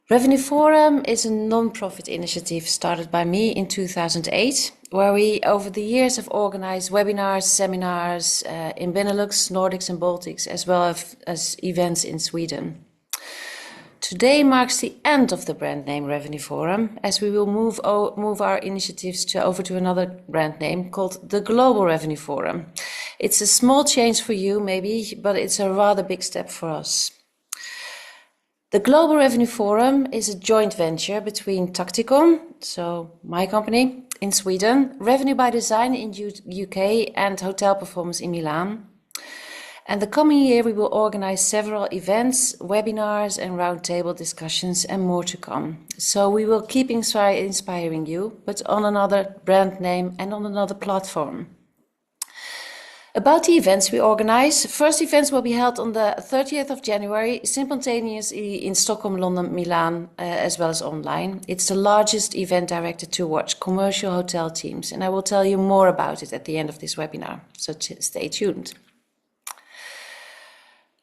Revenue Forum is a non-profit initiative started by me in 2008, where we over the years have organized webinars, seminars in Benelux, Nordics and Baltics, as well as events in Sweden. Today marks the end of the brand name Revenue Forum, as we will move our initiatives over to another brand name called the Global Revenue Forum. It's a small change for you, maybe, but it's a rather big step for us. The Global Revenue Forum is a joint venture between Tacticom, so my company, in Sweden, Revenue by Design in UK, and Hotel Performance in Milan. And the coming year we will organize several events, webinars and roundtable discussions and more to come. So we will keep inspiring you, but on another brand name and on another platform. About the events we organize, first events will be held on the 30th of January, simultaneously in Stockholm, London, Milan, as well as online. It's the largest event directed towards commercial hotel teams, and I will tell you more about it at the end of this webinar, so stay tuned.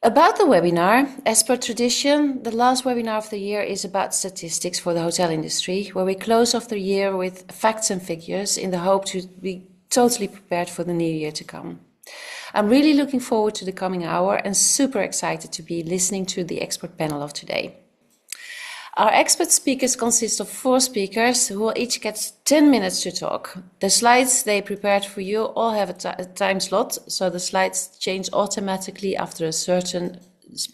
About the webinar, as per tradition, the last webinar of the year is about statistics for the hotel industry, where we close off the year with facts and figures in the hope to be totally prepared for the new year to come. I'm really looking forward to the coming hour and super excited to be listening to the expert panel of today. Our expert speakers consist of 4 speakers who will each get 10 minutes to talk. The slides they prepared for you all have a time slot, so the slides change automatically after a certain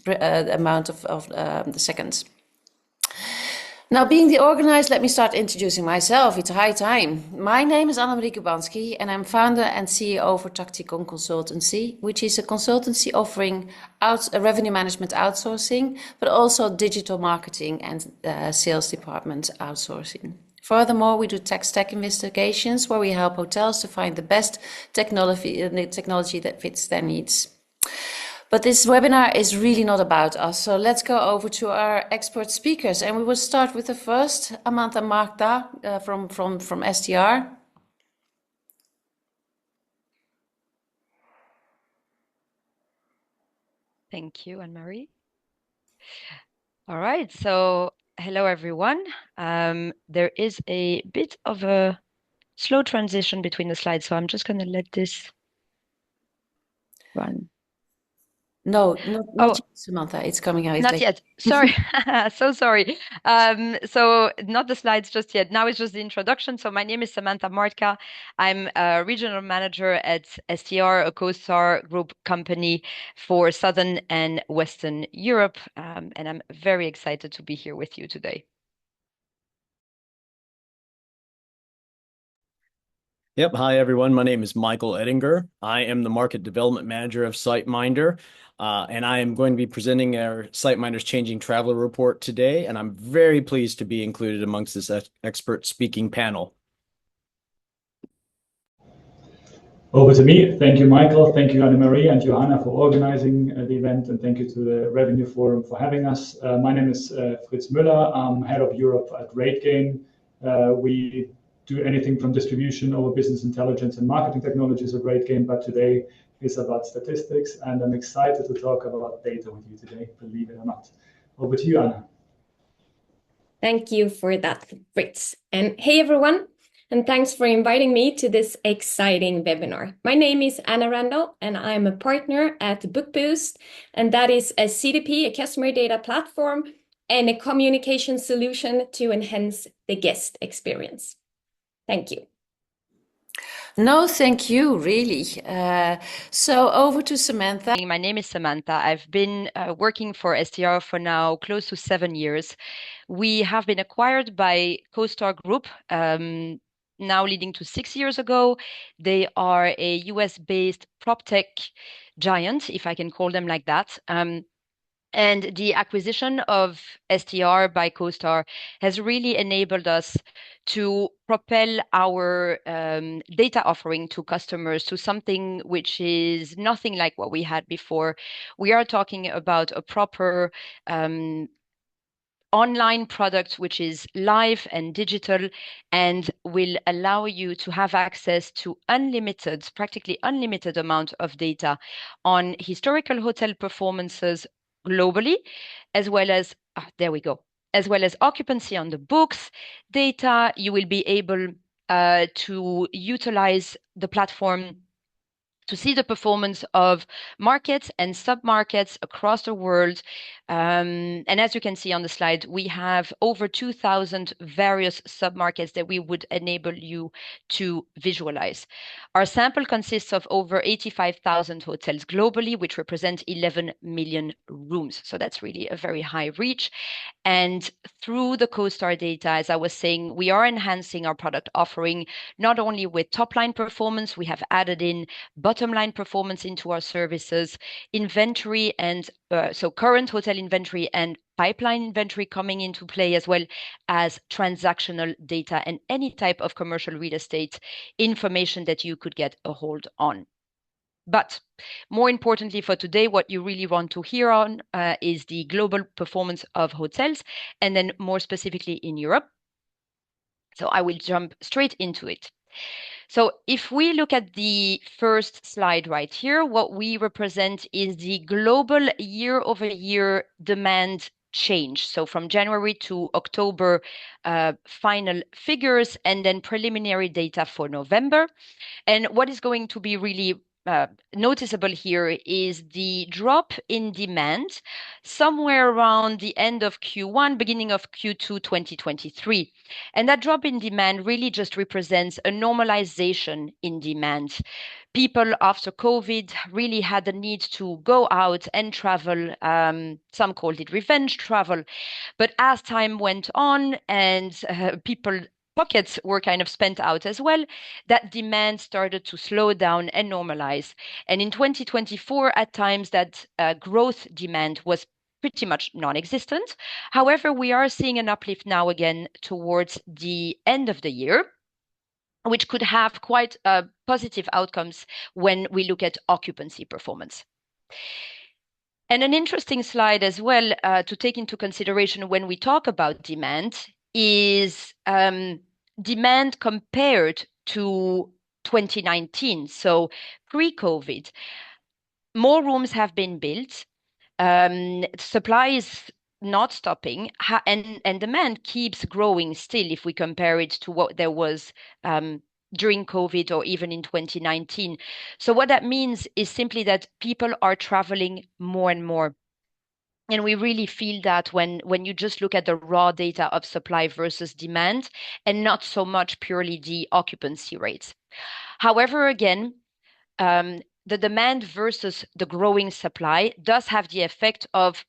amount of the seconds. Now, being the organizer, let me start introducing myself. It's high time. My name is Anna Randow, and I'm founder and CEO for Tacticom Consultancy, which is a consultancy offering revenue management outsourcing, but also digital marketing and sales department outsourcing. Furthermore, we do tech stack investigations where we help hotels to find the best technology that fits their needs. But this webinar is really not about us, so let's go over to our expert speakers, and we will start with the first, Samantha Mardkhah from STR. Thank you, Anne-Marie. All right, so hello everyone. There is a bit of a slow transition between the slides, so I'm just going to let this run. No, not yet, Samantha. It's coming out Not later. yet. Sorry. So sorry. So not the slides just yet. Now it's just the introduction. So my name is Samantha Mardkhah. I'm a regional manager at STR, a CoStar group company for Southern and Western Europe. And I'm very excited to be here with you today. Yep. Hi, everyone. My name is Michael Edinger. I am the Market Development Manager of SiteMinder, and I am going to be presenting our SiteMinder's Changing Traveler Report today, and I'm very pleased to be included amongst this expert speaking panel. Over to me. Thank you, Michael. Thank you, Anne-Marie and Johanna for organizing the event, and thank you to the Revenue Forum for having us. My name is Fritz Müller. I'm Head of Europe at RateGain. We do anything from distribution over business intelligence and marketing technologies at RateGain, but today is about statistics, and I'm excited to talk about data with you today, believe it or not. Over to you, Anna. Thank you for that, Fritz. And hey, everyone, and thanks for inviting me to this exciting webinar. My name is Anna Randow, and I'm a partner at Bookboost, and that is a CDP, a customer data platform, and a communication solution to enhance the guest experience. Thank you. No, thank you, really. So over to Samantha. My name is Samantha. I've been working for STR for now close to 7 years. We have been acquired by CoStar Group, now leading to 6 years ago. They are a US-based prop tech giant, if I can call them like that. And the acquisition of STR by CoStar has really enabled us to propel our data offering to customers to something which is nothing like what we had before. We are talking about a proper online product which is live and digital and will allow you to have access to practically unlimited amount of data on historical hotel performances globally, as well as, as well as occupancy on the books data. You will be able to utilize the platform to see the performance of markets and sub-markets across the world. And as you can see on the slide, we have over 2,000 various sub-markets that we would enable you to visualize. Our sample consists of over 85,000 hotels globally, which represent 11 million rooms. So that's really a very high reach. And through the CoStar data, as I was saying, we are enhancing our product offering, not only with top-line performance, we have added in bottom line performance into our services, inventory, and so current hotel inventory and pipeline inventory coming into play, as well as transactional data and any type of commercial real estate information that you could get a hold on. But more importantly for today, what you really want to hear on is the global performance of hotels, and then more specifically in Europe. So I will jump straight into it. So if we look at the first slide right here, what we represent is the global year-over-year demand change. So from January to October, final figures, and then preliminary data for November. And what is going to be really noticeable here is the drop in demand somewhere around the end of Q1, beginning of Q2 2023. And that drop in demand really just represents a normalization in demand. People after COVID really had the need to go out and travel. Some called it revenge travel. But as time went on and people pockets were kind of spent out as well, that demand started to slow down and normalize. And in 2024, at times, that growth demand was pretty much non-existent. However, we are seeing an uplift now again towards the end of the year, which could have quite positive outcomes when we look at occupancy performance. And an interesting slide as well to take into consideration when we talk about demand is demand compared to 2019. So pre-COVID, more rooms have been built, supply is not stopping, and demand keeps growing still if we compare it to what there was during COVID or even in 2019. So what that means is simply that people are traveling more and more. And we really feel that when you just look at the raw data of supply versus demand and not so much purely the occupancy rates. However, again, the demand versus the growing supply does have the effect of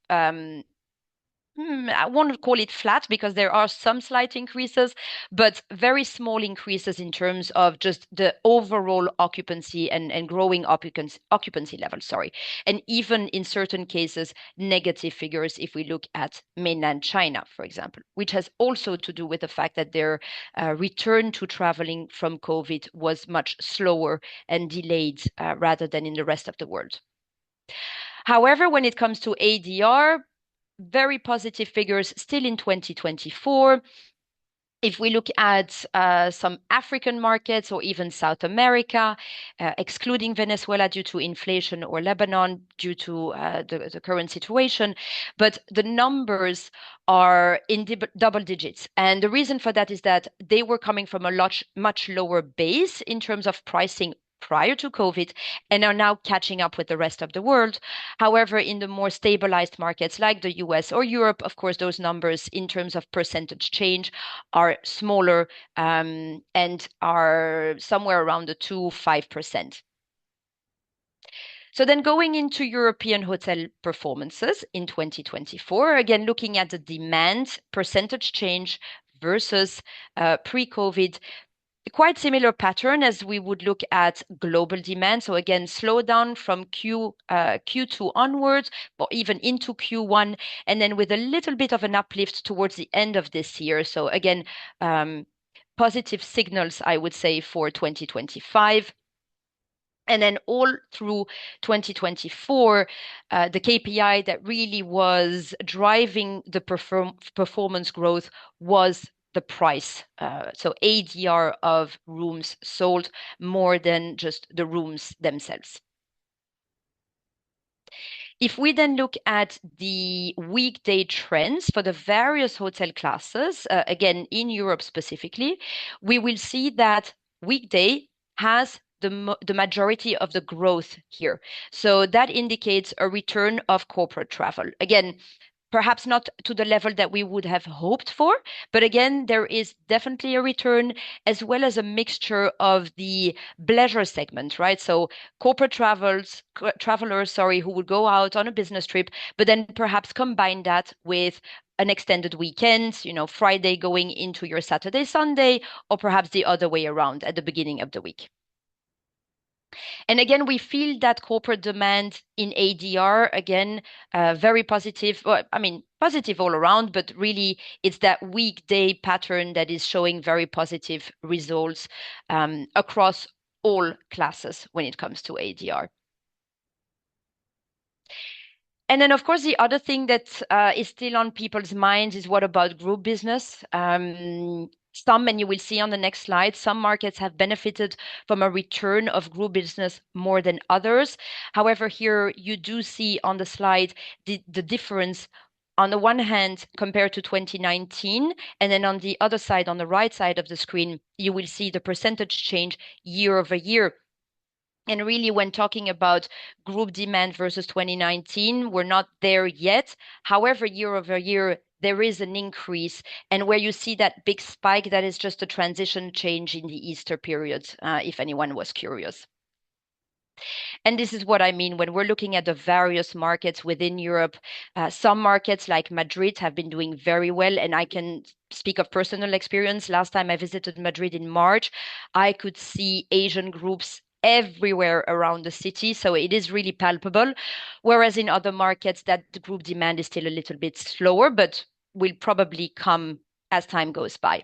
I won't call it flat because there are some slight increases, but very small increases in terms of just the overall occupancy and growing occupancy level, sorry. And even in certain cases, negative figures if we look at mainland China, for example, which has also to do with the fact that their return to traveling from COVID was much slower and delayed rather than in the rest of the world. However, when it comes to ADR, very positive figures still in 2024. If we look at some African markets or even South America, excluding Venezuela due to inflation or Lebanon due to the current situation, but the numbers are in double digits. And the reason for that is that they were coming from a much lower base in terms of pricing prior to COVID and are now catching up with the rest of the world. However, in the more stabilized markets like the US or Europe, of course, those numbers in terms of percentage change are smaller and are somewhere around the 2-5%. So then going into European hotel performances in 2024, again, looking at the demand percentage change versus pre-COVID, quite similar pattern as we would look at global demand. So again, slowdown from Q2 onwards, or even into Q1, and then with a little bit of an uplift towards the end of this year. So again, positive signals, I would say, for 2025. And then all through 2024, the KPI that really was driving the performance growth was the price. So ADR of rooms sold more than just the rooms themselves. If we then look at the weekday trends for the various hotel classes, again, in Europe specifically, we will see that weekday has the majority of the growth here. So that indicates a return of corporate travel. Again, perhaps not to the level that we would have hoped for, but again, there is definitely a return as well as a mixture of the leisure segment, right? So corporate travelers, sorry, who would go out on a business trip, but then perhaps combine that with an extended weekend, Friday going into your Saturday, Sunday, or perhaps the other way around at the beginning of the week. And again, we feel that corporate demand in ADR, again, very positive. Well, I mean, positive all around, but really it's that weekday pattern that is showing very positive results across all classes when it comes to ADR. And then, of course, the other thing that is still on people's minds is what about group business? Some, and you will see on the next slide, some markets have benefited from a return of group business more than others. However, here you do see on the slide the difference on the one hand compared to 2019, and then on the other side, on the right side of the screen, you will see the percentage change year over year. And really, when talking about group demand versus 2019, we're not there yet. However, year over year, there is an increase. And where you see that big spike, that is just a transition change in the Easter period, if anyone was curious. And this is what I mean when we're looking at the various markets within Europe. Some markets like Madrid have been doing very well. And I can speak of personal experience. Last time I visited Madrid in March, I could see Asian groups everywhere around the city. So it is really palpable. Whereas in other markets, that the group demand is still a little bit slower, but will probably come as time goes by.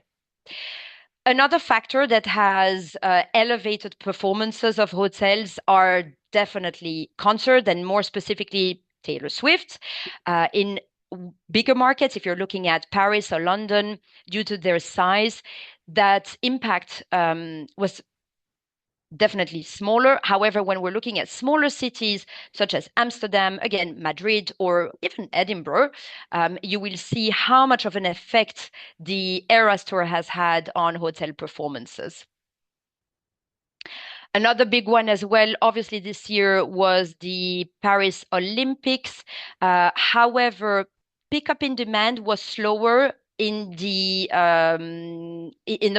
Another factor that has elevated performances of hotels are definitely concert and more specifically Taylor Swift. In bigger markets, if you're looking at Paris or London, due to their size, that impact was definitely smaller. However, when we're looking at smaller cities such as Amsterdam, again, Madrid, or even Edinburgh, you will see how much of an effect the Eras Tour has had on hotel performances. Another big one as well, obviously this year, was the Paris Olympics. However, pickup in demand was slower in the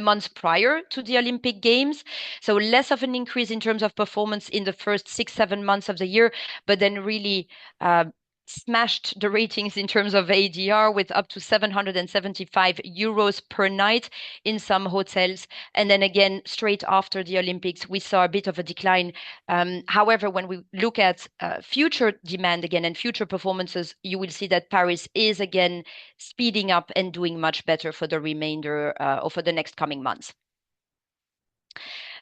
months prior to the Olympic Games. So less of an increase in terms of performance in the first 6-7 months of the year, but then really smashed the ratings in terms of ADR with up to 775 euros per night in some hotels. And then again, straight after the Olympics, we saw a bit of a decline. However, when we look at future demand again and future performances, you will see that Paris is again speeding up and doing much better for the remainder or for the next coming months.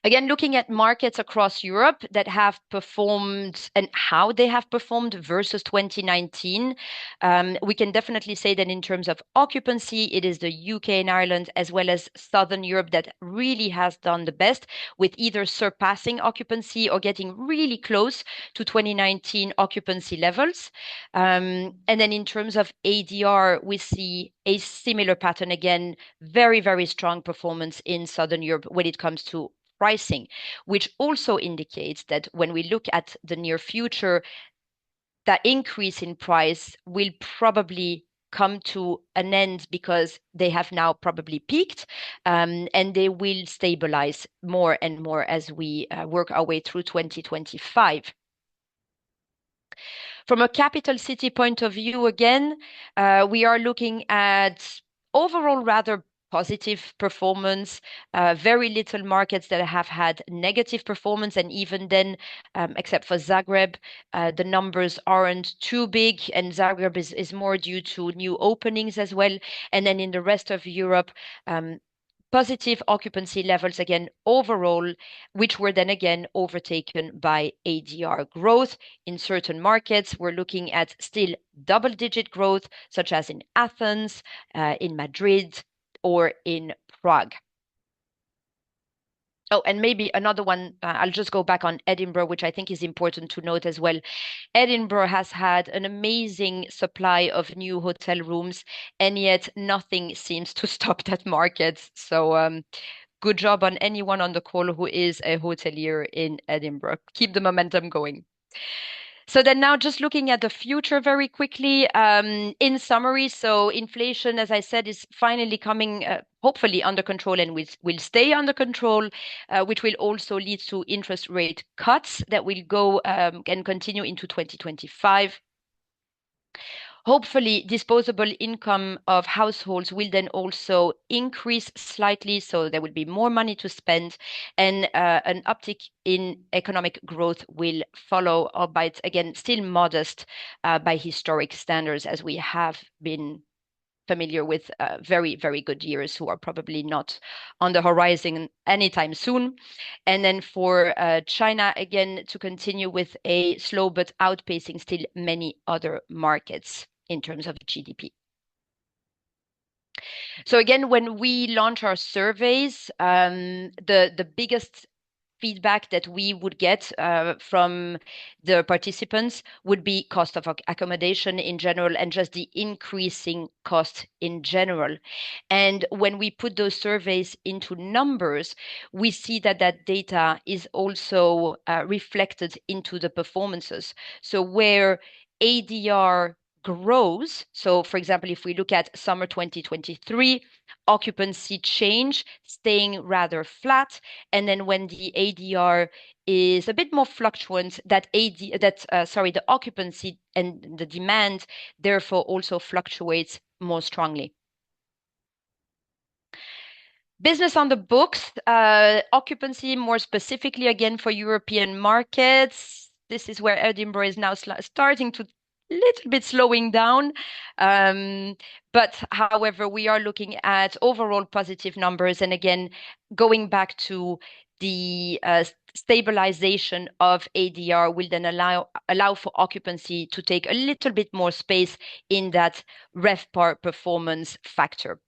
Again, looking at markets across Europe that have performed and how they have performed versus 2019, we can definitely say that in terms of occupancy, it is the UK and Ireland as well as Southern Europe that really has done the best, with either surpassing occupancy or getting really close to 2019 occupancy levels. And then in terms of ADR, we see a similar pattern again, very, very strong performance in Southern Europe when it comes to pricing, which also indicates that when we look at the near future, that increase in price will probably come to an end because they have now probably peaked, and they will stabilize more and more as we work our way through 2025. From a capital city point of view, again, we are looking at overall rather positive performance, very little markets that have had negative performance. And even then, except for Zagreb, the numbers aren't too big. And Zagreb is more due to new openings as well. And then in the rest of Europe, positive occupancy levels again overall, which were then again overtaken by ADR growth. In certain markets, we're looking at still double-digit growth, such as in Athens, in Madrid, or in Prague. Oh, and maybe another one, I'll just go back on Edinburgh, which I think is important to note as well. Edinburgh has had an amazing supply of new hotel rooms, and yet nothing seems to stop that market. So good job on anyone on the call who is a hotelier in Edinburgh. Keep the momentum going. So then now just looking at the future very quickly, in summary, so inflation, as I said, is finally coming hopefully under control and will stay under control, which will also lead to interest rate cuts that will go and continue into 2025. Hopefully, disposable income of households will then also increase slightly, so there will be more money to spend, and an uptick in economic growth will follow, albeit again still modest by historic standards, as we have been familiar with very, very good years who are probably not on the horizon anytime soon. And then for China, again, to continue with a slow but outpacing still many other markets in terms of GDP. So again, when we launch our surveys, the biggest feedback that we would get from the participants would be cost of accommodation in general and just the increasing cost in general. And when we put those surveys into numbers, we see that that data is also reflected into the performances. So where ADR grows, so for example, if we look at summer 2023, occupancy change staying rather flat, and then when the ADR is a bit more fluctuant, the occupancy and the demand therefore also fluctuates more strongly. Business on the books, occupancy more specifically again for European markets. This is where Edinburgh is now starting to little bit slowing down. But however, we are looking at overall positive numbers. And again, going back to the stabilization of ADR will then allow for occupancy to take a little bit more space in that RevPAR performance factor.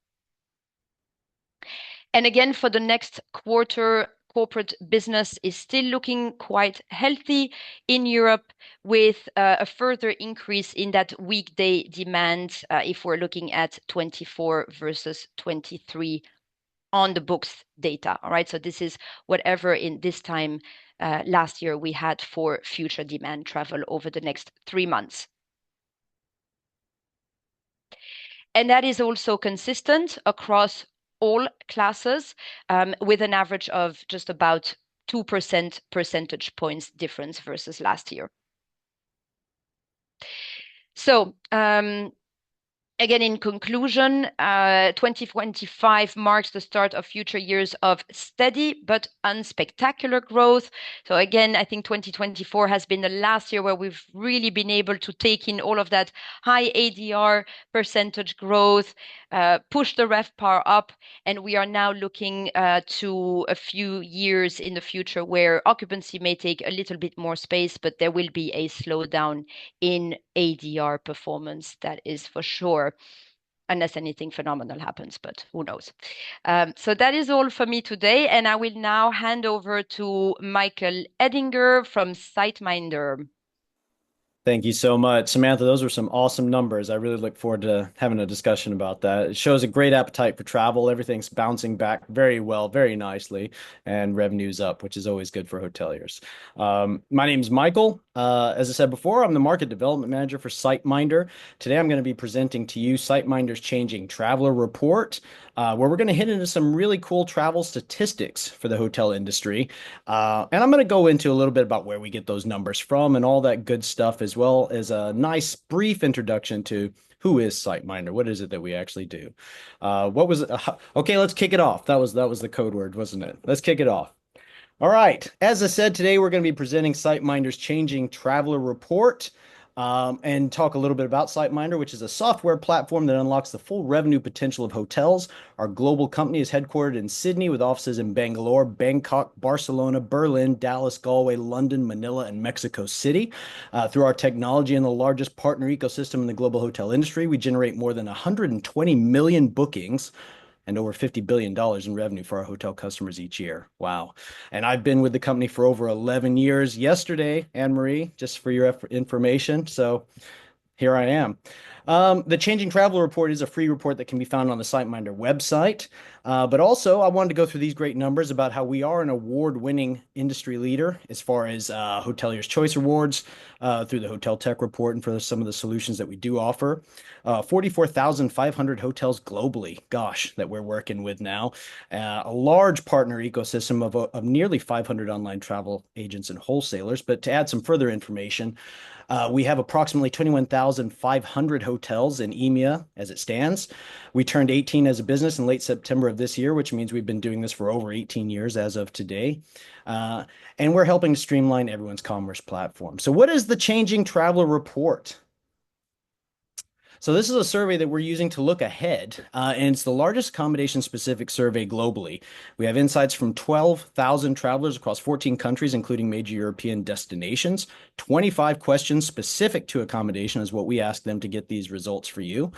And again, for the next quarter, corporate business is still looking quite healthy in Europe, with a further increase in that weekday demand if we're looking at 24 versus 23 on the books data. All right, so this is whatever in this time last year we had for future demand travel over the next 3 months. And that is also consistent across all classes, with an average of just about 2% percentage points difference versus last year. So again, in conclusion, 2025 marks the start of future years of steady but unspectacular growth. So again, I think 2024 has been the last year where we've really been able to take in all of that high ADR percentage growth, push the RevPAR up, and we are now looking to a few years in the future where occupancy may take a little bit more space, but there will be a slowdown in ADR performance, that is for sure. Unless anything phenomenal happens, but who knows. So that is all for me today, and I will now hand over to Michael Edinger from SiteMinder. Thank you so much, Samantha. Those were some awesome numbers. I really look forward to having a discussion about that. It shows a great appetite for travel. Everything's bouncing back very well, very nicely, and revenue's up, which is always good for hoteliers. My name is Michael. As I said before, I'm the Market Development Manager for SiteMinder. Today, I'm going to be presenting to you SiteMinder's Changing Traveler Report, where we're going to hit into some really cool travel statistics for the hotel industry. And I'm going to go into a little bit about where we get those numbers from and all that good stuff, as well as a nice brief introduction to who is SiteMinder. What is it that we actually do? What was it? Okay, let's kick it off. That was the code word, wasn't it? Let's kick it off. All right. As I said, today we're going to be presenting SiteMinder's Changing Traveler Report. And talk a little bit about SiteMinder, which is a software platform that unlocks the full revenue potential of hotels. Our global company is headquartered in Sydney with offices in Bangalore, Bangkok, Barcelona, Berlin, Dallas, Galway, London, Manila, and Mexico City. Through our technology and the largest partner ecosystem in the global hotel industry, we generate more than 120 million bookings and over $50 billion in revenue for our hotel customers each year. Wow. And I've been with the company for over 11 years yesterday, Anne-Marie, just for your information. So here I am. The Changing Travel Report is a free report that can be found on the SiteMinder website. But also, I wanted to go through these great numbers about how we are an award-winning industry leader as far as Hoteliers' Choice Awards through the Hotel Tech Report and for some of the solutions that we do offer. 44,500 hotels globally, gosh, that we're working with now. A large partner ecosystem of nearly 500 online travel agents and wholesalers. But to add some further information, we have approximately 21,500 hotels in EMEA as it stands. We turned 18 as a business in late September of this year, which means we've been doing this for over 18 years as of today. And we're helping to streamline everyone's commerce platform. So what is the Changing Traveler Report? So this is a survey that we're using to look ahead, and it's the largest accommodation-specific survey globally. We have insights from 12,000 travelers across 14 countries, including major European destinations. 25 questions specific to accommodation is what we ask them to get these results for you.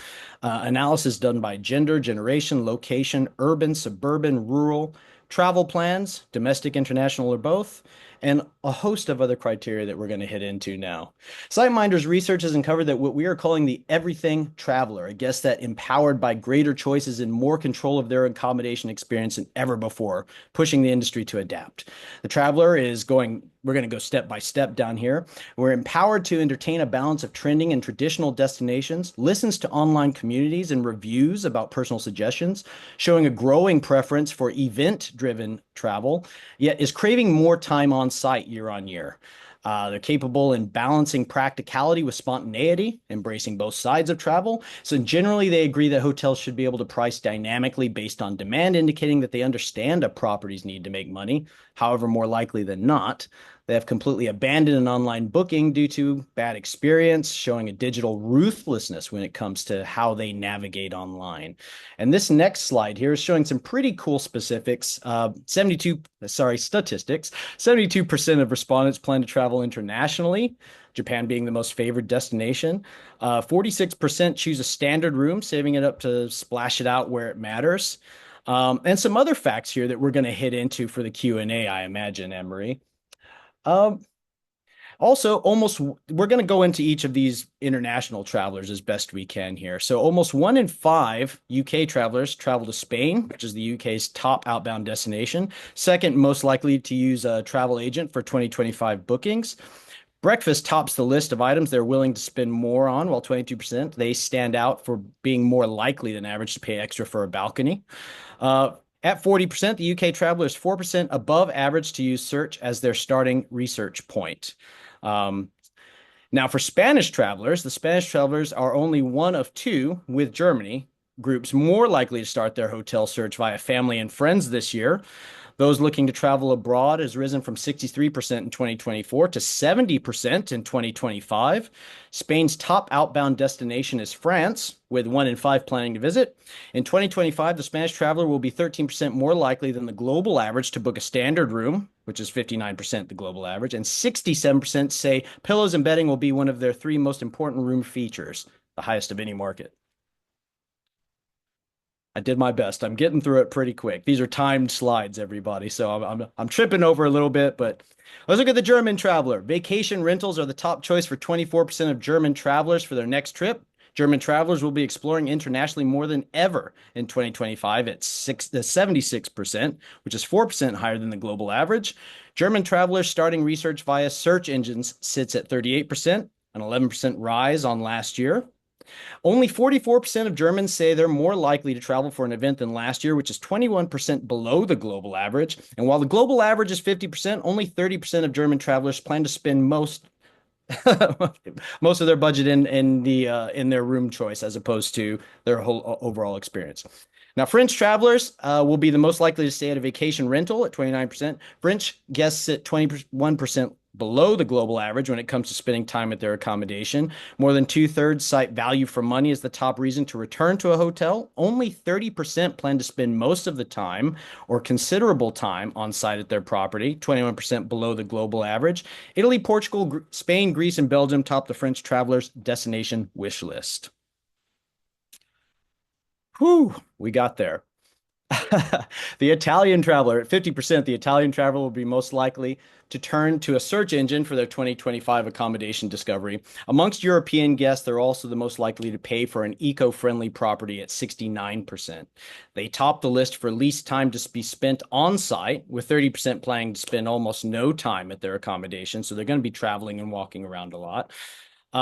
Analysis done by gender, generation, location, urban, suburban, rural, travel plans, domestic, international, or both, and a host of other criteria that we're going to hit into now. SiteMinder's research has uncovered that what we are calling the everything traveler, a guest that empowered by greater choices and more control of their accommodation experience than ever before, pushing the industry to adapt. The traveler is we're going to go step by step down here. We're empowered to entertain a balance of trending and traditional destinations, listens to online communities and reviews about personal suggestions, showing a growing preference for event-driven travel, yet is craving more time on site year on year. They're capable in balancing practicality with spontaneity, embracing both sides of travel. So generally, they agree that hotels should be able to price dynamically based on demand, indicating that they understand a property's need to make money. However, more likely than not, they have completely abandoned an online booking due to bad experience, showing a digital ruthlessness when it comes to how they navigate online. And this next slide here is showing some pretty cool specifics. 72% of respondents plan to travel internationally, Japan being the most favored destination. 46% choose a standard room, saving it up to splash it out where it matters. And some other facts here that we're going to hit into for the Q&A, I imagine, Anne-Marie. Also, we're going to go into each of these international travelers as best we can here. So almost 1 in 5 UK travelers travel to Spain, which is the UK's top outbound destination. Second most likely to use a travel agent for 2025 bookings. Breakfast tops the list of items they're willing to spend more on, while 22% they stand out for being more likely than average to pay extra for a balcony. At 40%, the UK traveler is 4% above average to use search as their starting research point. Now, for Spanish travelers, the Spanish travelers are only one of 2 with Germany groups more likely to start their hotel search via family and friends this year. Those looking to travel abroad has risen from 63% in 2024 to 70% in 2025. Spain's top outbound destination is France, with 1 in 5 planning to visit. In 2025, the Spanish traveler will be 13% more likely than the global average to book a standard room, which is 59% the global average, and 67% say pillows and bedding will be one of their 3 most important room features, the highest of any market. I did my best. I'm getting through it pretty quick. These are timed slides, everybody, so I'm tripping over a little bit, but let's look at the German traveler. Vacation rentals are the top choice for 24% of German travelers for their next trip. German travelers will be exploring internationally more than ever in 2025 at 76%, which is 4% higher than the global average. German travelers starting research via search engines sits at 38%, an 11% rise on last year. Only 44% of Germans say they're more likely to travel for an event than last year, which is 21% below the global average. And while the global average is 50%, only 30% of German travelers plan to spend most of their budget in their room choice as opposed to their whole overall experience. Now, French travelers will be the most likely to stay at a vacation rental at 29%. French guests sit 21% below the global average when it comes to spending time at their accommodation. More than 2/3 cite value for money as the top reason to return to a hotel. Only 30% plan to spend most of the time or considerable time on site at their property, 21% below the global average. Italy, Portugal, Spain, Greece, and Belgium top the French travelers' destination wish list. Whew, we got there. The Italian traveler, at 50%, the Italian traveler will be most likely to turn to a search engine for their 2025 accommodation discovery. Amongst European guests, they're also the most likely to pay for an eco-friendly property at 69%. They top the list for least time to be spent on site, with 30% planning to spend almost no time at their accommodation. So they're going to be traveling and walking around a lot.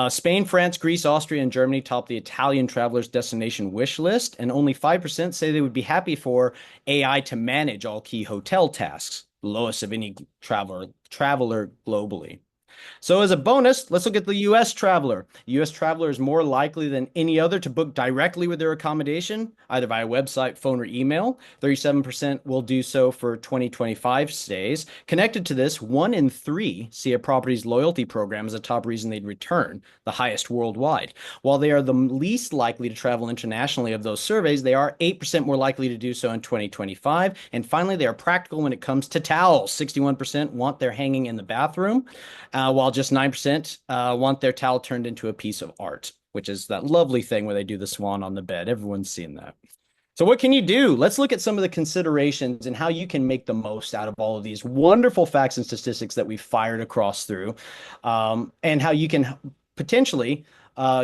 Spain, France, Greece, Austria, and Germany top the Italian travelers' destination wish list, and only 5% say they would be happy for AI to manage all key hotel tasks, the lowest of any traveler globally. So as a bonus, let's look at the U.S. traveler. The U.S. traveler is more likely than any other to book directly with their accommodation, either via website, phone, or email. 37% will do so for 2025 stays. Connected to this, 1 in 3 see a property's loyalty program as a top reason they'd return, the highest worldwide. While they are the least likely to travel internationally of those surveys, they are 8% more likely to do so in 2025. And finally, they are practical when it comes to towels. 61% want their hanging in the bathroom, while just 9% want their towel turned into a piece of art, which is that lovely thing where they do the swan on the bed. Everyone's seen that. So what can you do? Let's look at some of the considerations and how you can make the most out of all of these wonderful facts and statistics that we've fired across through, and how you can potentially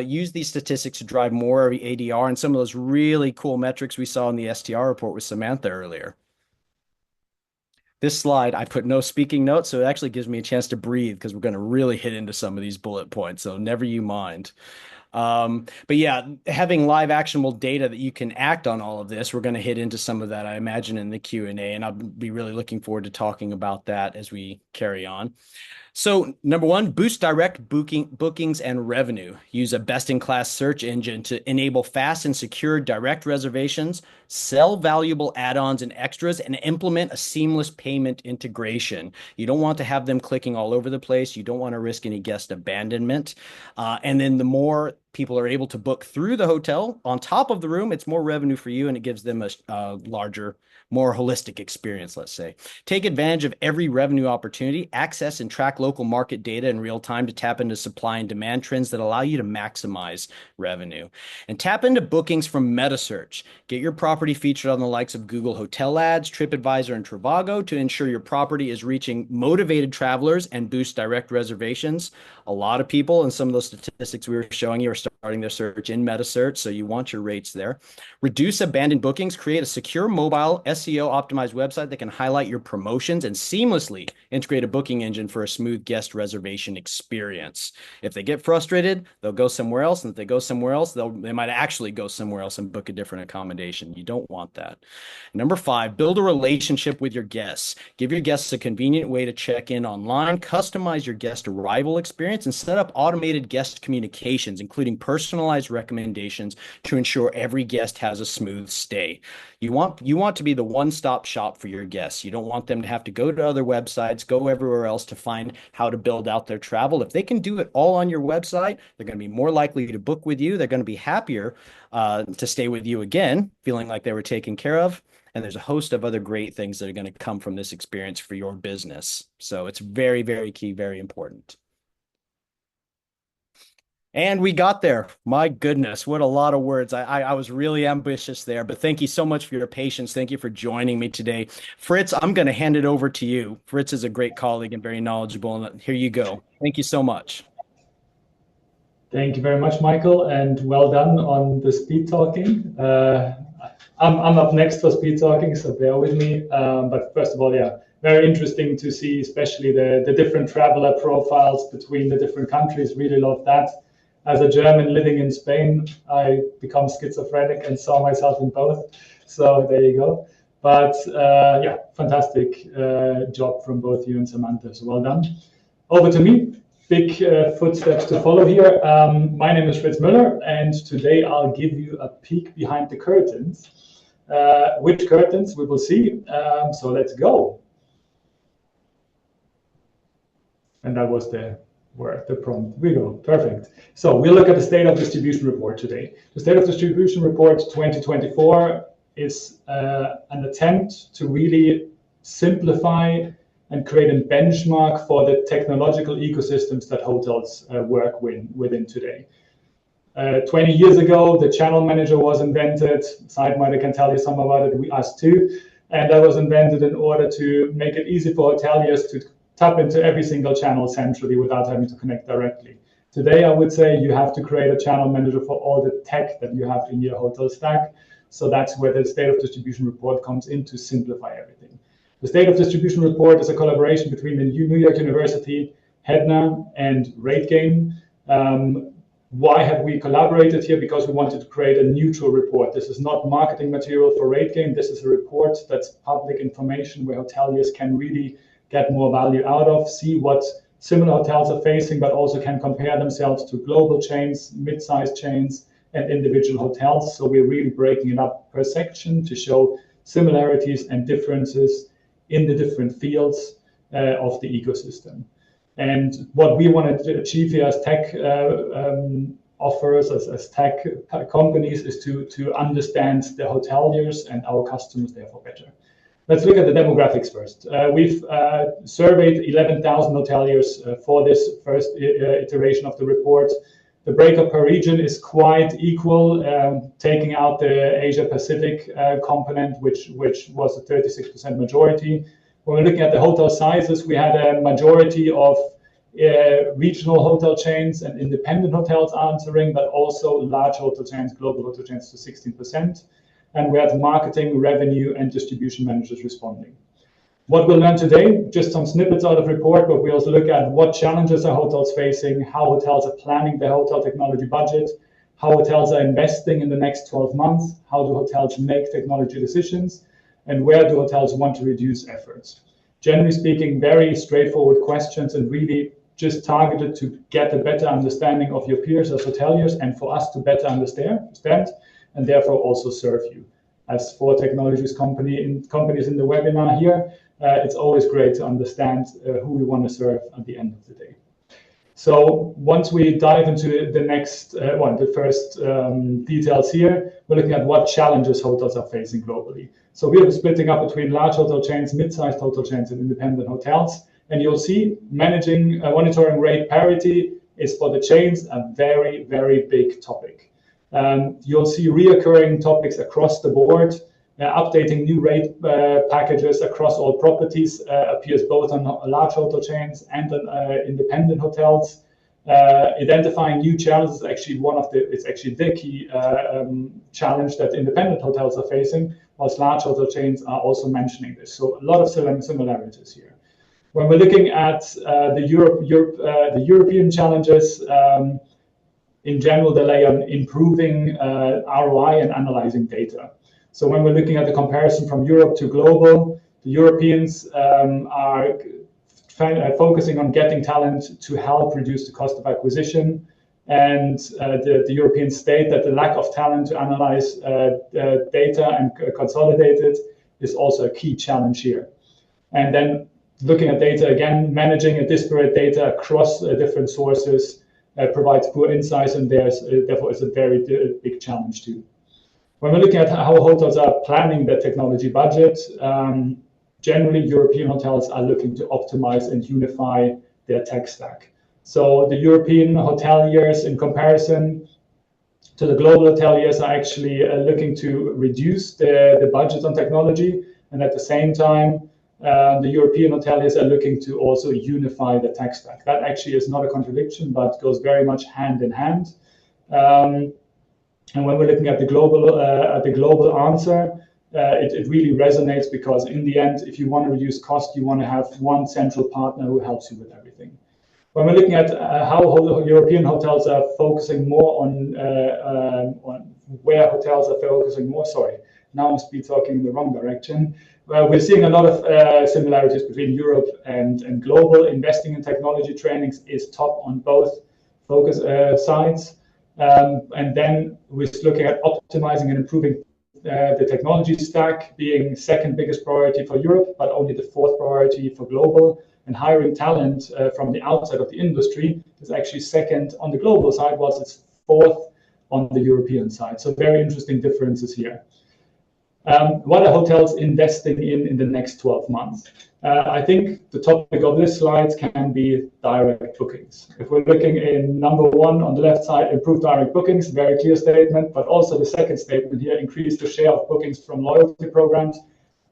use these statistics to drive more ADR and some of those really cool metrics we saw in the STR report with Samantha earlier. This slide, I put no speaking notes, so it actually gives me a chance to breathe because we're going to really hit into some of these bullet points, so never you mind. But yeah, having live actionable data that you can act on all of this, we're going to hit into some of that, I imagine, in the Q&A, and I'll be really looking forward to talking about that as we carry on. So number 1, boost direct bookings and revenue. Use a best-in-class search engine to enable fast and secure direct reservations, sell valuable add-ons and extras, and implement a seamless payment integration. You don't want to have them clicking all over the place. You don't want to risk any guest abandonment. And then the more people are able to book through the hotel on top of the room, it's more revenue for you, and it gives them a larger, more holistic experience, let's say. Take advantage of every revenue opportunity, access and track local market data in real time to tap into supply and demand trends that allow you to maximize revenue. And tap into bookings from metasearch. Get your property featured on the likes of Google Hotel Ads, TripAdvisor, and Trivago to ensure your property is reaching motivated travelers and boost direct reservations. A lot of people, and some of those statistics we were showing you, are starting their search in metasearch, so you want your rates there. Reduce abandoned bookings. Create a secure mobile SEO optimized website that can highlight your promotions and seamlessly integrate a booking engine for a smooth guest reservation experience. If they get frustrated, they'll go somewhere else, and if they go somewhere else, they might actually go somewhere else and book a different accommodation. You don't want that. Number 5, build a relationship with your guests. Give your guests a convenient way to check in online, customize your guest arrival experience, and set up automated guest communications, including personalized recommendations to ensure every guest has a smooth stay. You want to be the one-stop shop for your guests. You don't want them to have to go to other websites, go everywhere else to find how to build out their travel. If they can do it all on your website, they're going to be more likely to book with you. They're going to be happier to stay with you again, feeling like they were taken care of. And there's a host of other great things that are going to come from this experience for your business. So it's very, very key, very important. And we got there. My goodness, what a lot of words. I was really ambitious there, but thank you so much for your patience. Thank you for joining me today. Fritz, I'm going to hand it over to you. Fritz is a great colleague and very knowledgeable. And here you go. Thank you so much. Thank you very much, Michael, and well done on the speed talking. I'm up next for speed talking, so bear with me. But first of all, yeah, very interesting to see, especially the different traveler profiles between the different countries. Really love that. As a German living in Spain, I become schizophrenic and saw myself in both. So there you go. But yeah, fantastic job from both you and Samantha. So well done. Over to me. Big footsteps to follow here. My name is Fritz Müller, and today I'll give you a peek behind the curtains. Which curtains we will see. So let's go. And that was the prompt. We go. Perfect. So we'll look at the State of Distribution Report today. The State of Distribution Report 2024 is an attempt to really simplify and create a benchmark for the technological ecosystems that hotels work within today. 20 years ago, the channel manager was invented. SiteMinder can tell you some about it, us too. And that was invented in order to make it easy for hoteliers to tap into every single channel centrally without having to connect directly. Today, I would say you have to create a channel manager for all the tech that you have in your hotel stack. So that's where the state of distribution report comes in to simplify everything. The state of distribution report is a collaboration between the New York University, Edinger, and RateGain. Why have we collaborated here? Because we wanted to create a neutral report. This is not marketing material for RateGain. This is a report that's public information where hoteliers can really get more value out of, see what similar hotels are facing, but also can compare themselves to global chains, mid-sized chains, and individual hotels. So we're really breaking it up per section to show similarities and differences in the different fields of the ecosystem. And what we want to achieve here as tech offers, as tech companies, is to understand the hoteliers and our customers therefore better. Let's look at the demographics first. We've surveyed 11,000 hoteliers for this first iteration of the report. The breakup per region is quite equal, taking out the Asia Pacific component, which was a 36% majority. When we're looking at the hotel sizes, we had a majority of regional hotel chains and independent hotels answering, but also large hotel chains, global hotel chains to 16%. And we had marketing, revenue, and distribution managers responding. What we'll learn today, just some snippets out of the report, but we also look at what challenges are hotels facing, how hotels are planning their hotel technology budget, how hotels are investing in the next 12 months, how do hotels make technology decisions, and where do hotels want to reduce efforts. Generally speaking, very straightforward questions and really just targeted to get a better understanding of your peers as hoteliers and for us to better understand and therefore also serve you. As for technologies companies in the webinar here, it's always great to understand who we want to serve at the end of the day. So once we dive into the next the first details here, we're looking at what challenges hotels are facing globally. So we are splitting up between large hotel chains, mid-sized hotel chains, and independent hotels. And you'll see monitoring rate parity is for the chains a very, very big topic. You'll see reoccurring topics across the board. Updating new rate packages across all properties appears both on large hotel chains and on independent hotels. Identifying new challenges is actually the key challenge that independent hotels are facing, whilst large hotel chains are also mentioning this. So a lot of similarities here. When we're looking at the European challenges, in general, they lay on improving ROI and analyzing data. So when we're looking at the comparison from Europe to global, the Europeans are focusing on getting talent to help reduce the cost of acquisition. And the Europeans state that the lack of talent to analyze data and consolidate it is also a key challenge here. And then looking at data again, managing a disparate data across different sources provides poor insights, and therefore is a very big challenge too. When we're looking at how hotels are planning their technology budget, generally European hotels are looking to optimize and unify their tech stack. So the European hoteliers, in comparison to the global hoteliers, are actually looking to reduce the budget on technology, and at the same time, the European hoteliers are looking to also unify the tech stack. That actually is not a contradiction, but goes very much hand in hand. And when we're looking at the global answer, it really resonates because in the end, if you want to reduce cost, you want to have one central partner who helps you with everything. When we're looking at how European hotels are focusing more on where hotels are focusing more, sorry, now I'm talking in the wrong direction. We're seeing a lot of similarities between Europe and global. Investing in technology trainings is top on both focus sides. And then we're looking at optimizing and improving the technology stack being second biggest priority for Europe, but only the fourth priority for global. And hiring talent from the outside of the industry is actually second on the global side, whilst it's fourth on the European side. So very interesting differences here. What are hotels investing in the next 12 months? I think the topic of this slide can be direct bookings. If we're looking in number one on the left side, improve direct bookings, very clear statement, but also the second statement here, increase the share of bookings from loyalty programs.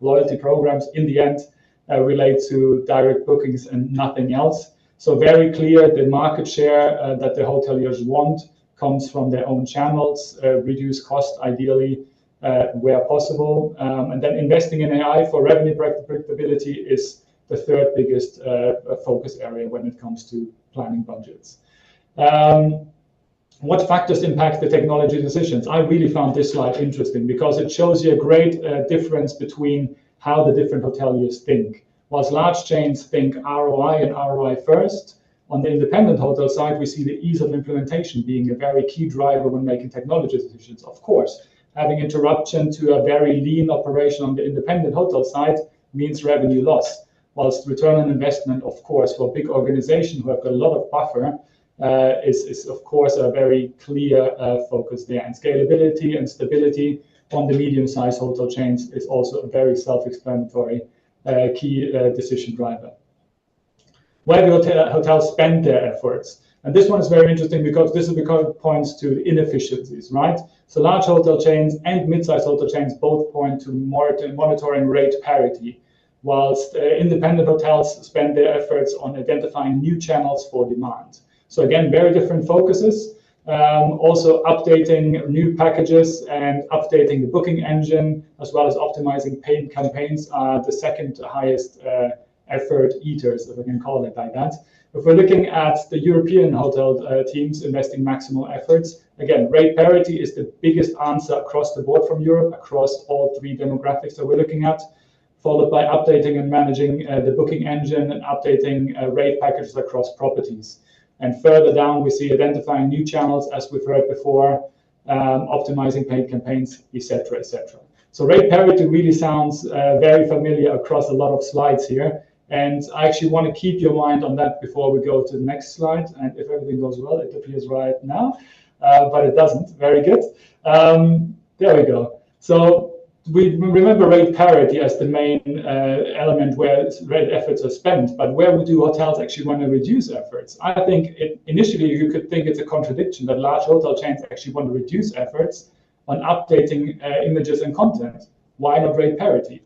Loyalty programs in the end relate to direct bookings and nothing else. So very clear, the market share that the hoteliers want comes from their own channels, reduce cost ideally where possible. And then investing in AI for revenue predictability is the third biggest focus area when it comes to planning budgets. What factors impact the technology decisions? I really found this slide interesting because it shows you a great difference between how the different hoteliers think. Whilst large chains think ROI and ROI first, on the independent hotel side, we see the ease of implementation being a very key driver when making technology decisions. Of course, having interruption to a very lean operation on the independent hotel side means revenue loss. Whilst return on investment, of course, for a big organization who have got a lot of buffer, is of course a very clear focus there. And scalability and stability on the medium-sized hotel chains is also a very self-explanatory key decision driver. Where do hotels spend their efforts? And this one is very interesting because this is because it points to inefficiencies, right? So large hotel chains and mid-sized hotel chains both point to monitoring rate parity, whilst independent hotels spend their efforts on identifying new channels for demand. So again, very different focuses. Also updating new packages and updating the booking engine, as well as optimizing paid campaigns are the second highest effort eaters, if I can call it like that. If we're looking at the European hotel teams investing maximal efforts, again, rate parity is the biggest answer across the board from Europe, across all three demographics that we're looking at, followed by updating and managing the booking engine and updating rate packages across properties. And further down, we see identifying new channels, as we've heard before, optimizing paid campaigns, etc., etc. So rate parity really sounds very familiar across a lot of slides here. And I actually want to keep your mind on that before we go to the next slide. And if everything goes well, it appears right now, but it doesn't. Very good. There we go. So we remember rate parity as the main element where rate efforts are spent, but where do hotels actually want to reduce efforts? I think initially you could think it's a contradiction that large hotel chains actually want to reduce efforts on updating images and content. Why not rate parity?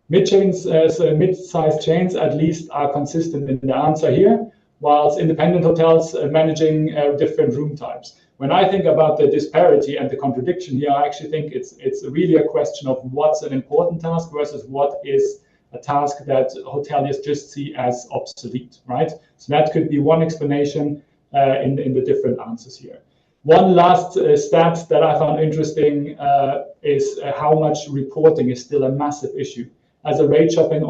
Mid-sized chains at least are consistent in the answer here, whilst independent hotels managing different room types. When I think about the disparity and the contradiction here, I actually think it's really a question of what's an important task versus what is a task that hoteliers just see as obsolete, right? So that could be one explanation in the different answers here. One last stat that I found interesting is how much reporting is still a massive issue. As a rate shopping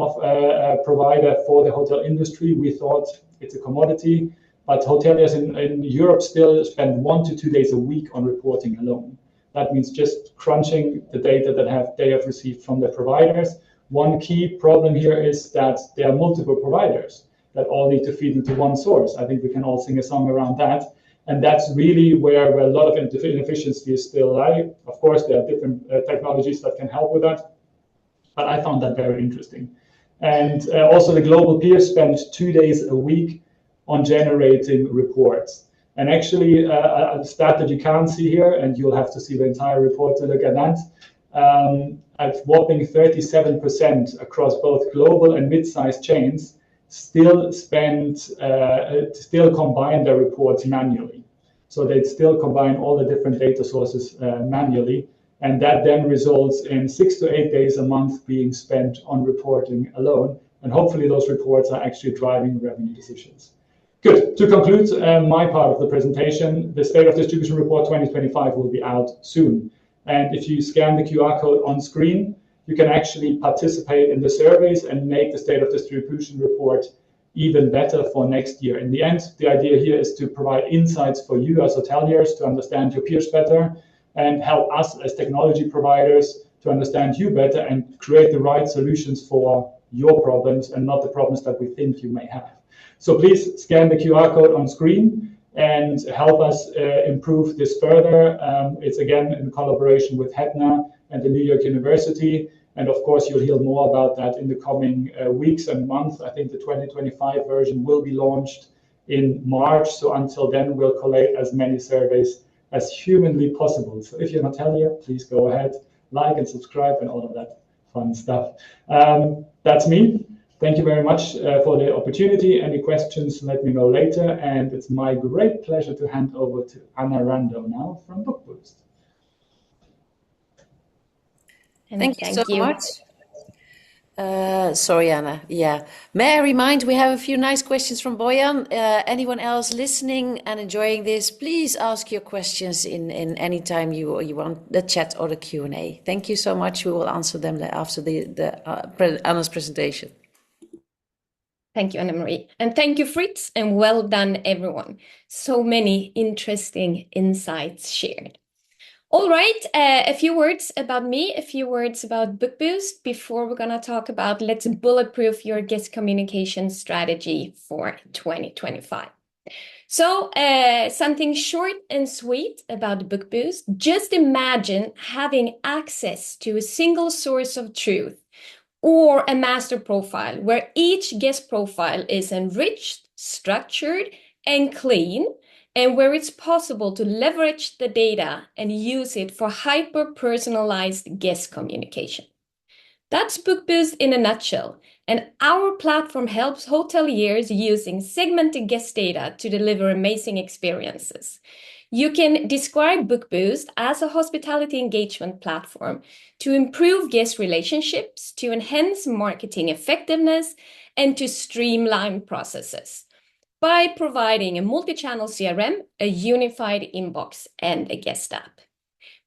provider for the hotel industry, we thought it's a commodity, but hoteliers in Europe still spend 1 to 2 days a week on reporting alone. That means just crunching the data that they have received from their providers. One key problem here is that there are multiple providers that all need to feed into one source. I think we can all sing a song around that. And that's really where a lot of inefficiencies still lie. Of course, there are different technologies that can help with that, but I found that very interesting. And also the global peers spend 2 days a week on generating reports. And actually, a stat that you can't see here, and you'll have to see the entire report to look at that, a whopping 37% across both global and mid-sized chains still combine their reports manually. So they still combine all the different data sources manually. And that then results in 6 to 8 days a month being spent on reporting alone. And hopefully those reports are actually driving revenue decisions. Good. To conclude my part of the presentation, the State of Distribution Report 2025 will be out soon. And if you scan the QR code on screen, you can actually participate in the surveys and make the State of Distribution Report even better for next year. In the end, the idea here is to provide insights for you as hoteliers to understand your peers better and help us as technology providers to understand you better and create the right solutions for your problems and not the problems that we think you may have. So please scan the QR code on screen and help us improve this further. It's again in collaboration with HETNA and the New York University. And of course, you'll hear more about that in the coming weeks and months. I think the 2025 version will be launched in March. So until then, we'll collate as many surveys as humanly possible. So if you're not yet, please go ahead, like and subscribe and all of that fun stuff. That's me. Thank you very much for the opportunity. Any questions, let me know later. And it's my great pleasure to hand over to Anna Randow now from Bookboost. Thank you so much. Sorry, Anna. Yeah. May I remind, we have a few nice questions from Bojan. Anyone else listening and enjoying this, please ask your questions in any time you want, the chat or the Q&A. Thank you so much. We will answer them after Anna's presentation. Thank you, Anna-Marie. And thank you, Fritz, and well done, everyone. So many interesting insights shared. All right, a few words about me, a few words about Bookboost before we're going to talk about let's bulletproof your guest communication strategy for 2025. So something short and sweet about Bookboost. Just imagine having access to a single source of truth or a master profile where each guest profile is enriched, structured, and clean, and where it's possible to leverage the data and use it for hyper-personalized guest communication. That's Bookboost in a nutshell, and our platform helps hoteliers using segmented guest data to deliver amazing experiences. You can describe Bookboost as a hospitality engagement platform to improve guest relationships, to enhance marketing effectiveness, and to streamline processes by providing a multi-channel CRM, a unified inbox, and a guest app.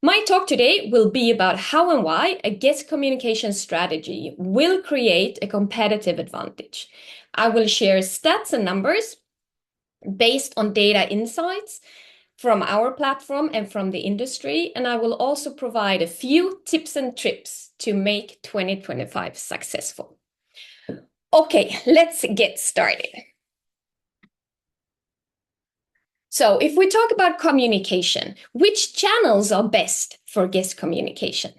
My talk today will be about how and why a guest communication strategy will create a competitive advantage. I will share stats and numbers based on data insights from our platform and from the industry, and I will also provide a few tips and tricks to make 2025 successful. Okay, let's get started. So if we talk about communication, which channels are best for guest communication?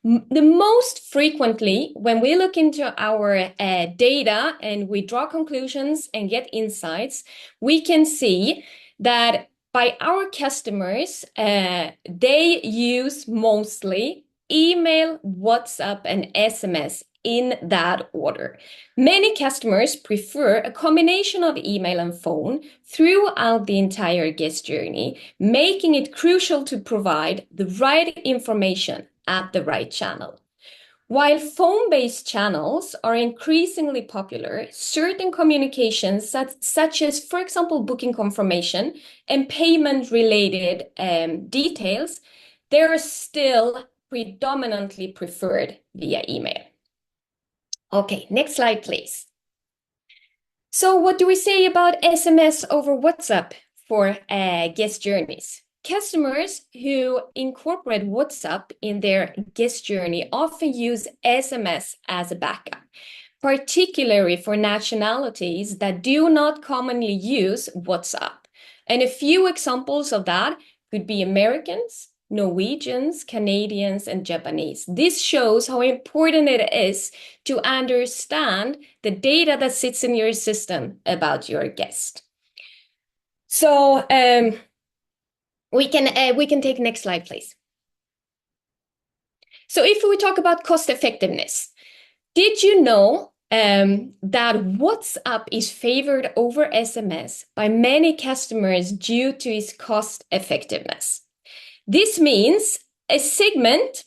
The most frequently, when we look into our data and we draw conclusions and get insights, we can see that by our customers, they use mostly email, WhatsApp, and SMS in that order. Many customers prefer a combination of email and phone throughout the entire guest journey, making it crucial to provide the right information at the right channel. While phone-based channels are increasingly popular, certain communications such as, for example, booking confirmation and payment-related details, they're still predominantly preferred via email. Okay, next slide, please. So what do we say about SMS over WhatsApp for guest journeys? Customers who incorporate WhatsApp in their guest journey often use SMS as a backup, particularly for nationalities that do not commonly use WhatsApp. And a few examples of that could be Americans, Norwegians, Canadians, and Japanese. This shows how important it is to understand the data that sits in your system about your guest. So we can take next slide, please. So if we talk about cost effectiveness, did you know that WhatsApp is favored over SMS by many customers due to its cost effectiveness? This means a segment,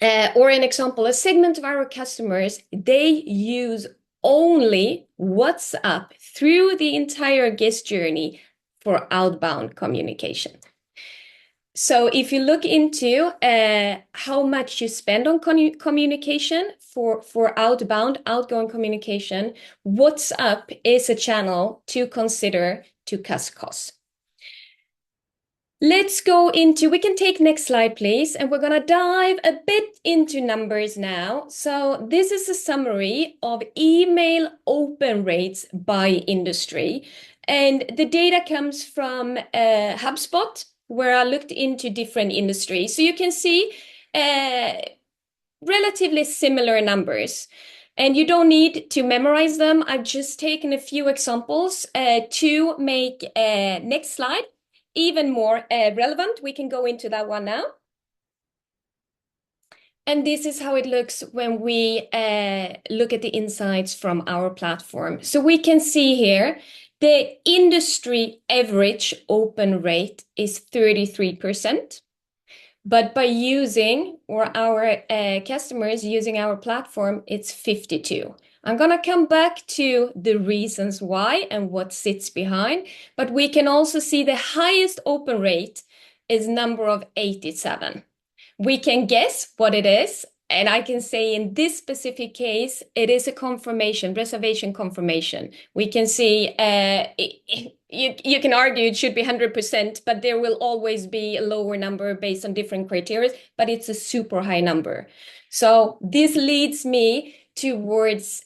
or an example, a segment of our customers, they use only WhatsApp through the entire guest journey for outbound communication. So if you look into how much you spend on communication for outgoing communication, WhatsApp is a channel to consider to cut costs. Let's go into, we can take next slide, please. And we're going to dive a bit into numbers now. So this is a summary of email open rates by industry. And the data comes from HubSpot, where I looked into different industries. So you can see relatively similar numbers. And you don't need to memorize them. I've just taken a few examples to make next slide even more relevant. We can go into that one now. And this is how it looks when we look at the insights from our platform. So we can see here the industry average open rate is 33%. But by using, or our customers using our platform, it's 52. I'm going to come back to the reasons why and what sits behind, but we can also see the highest open rate is number of 87. We can guess what it is, and I can say in this specific case, it is a confirmation, reservation confirmation. We can see, you can argue it should be 100%, but there will always be a lower number based on different criteria, but it's a super high number. So this leads me towards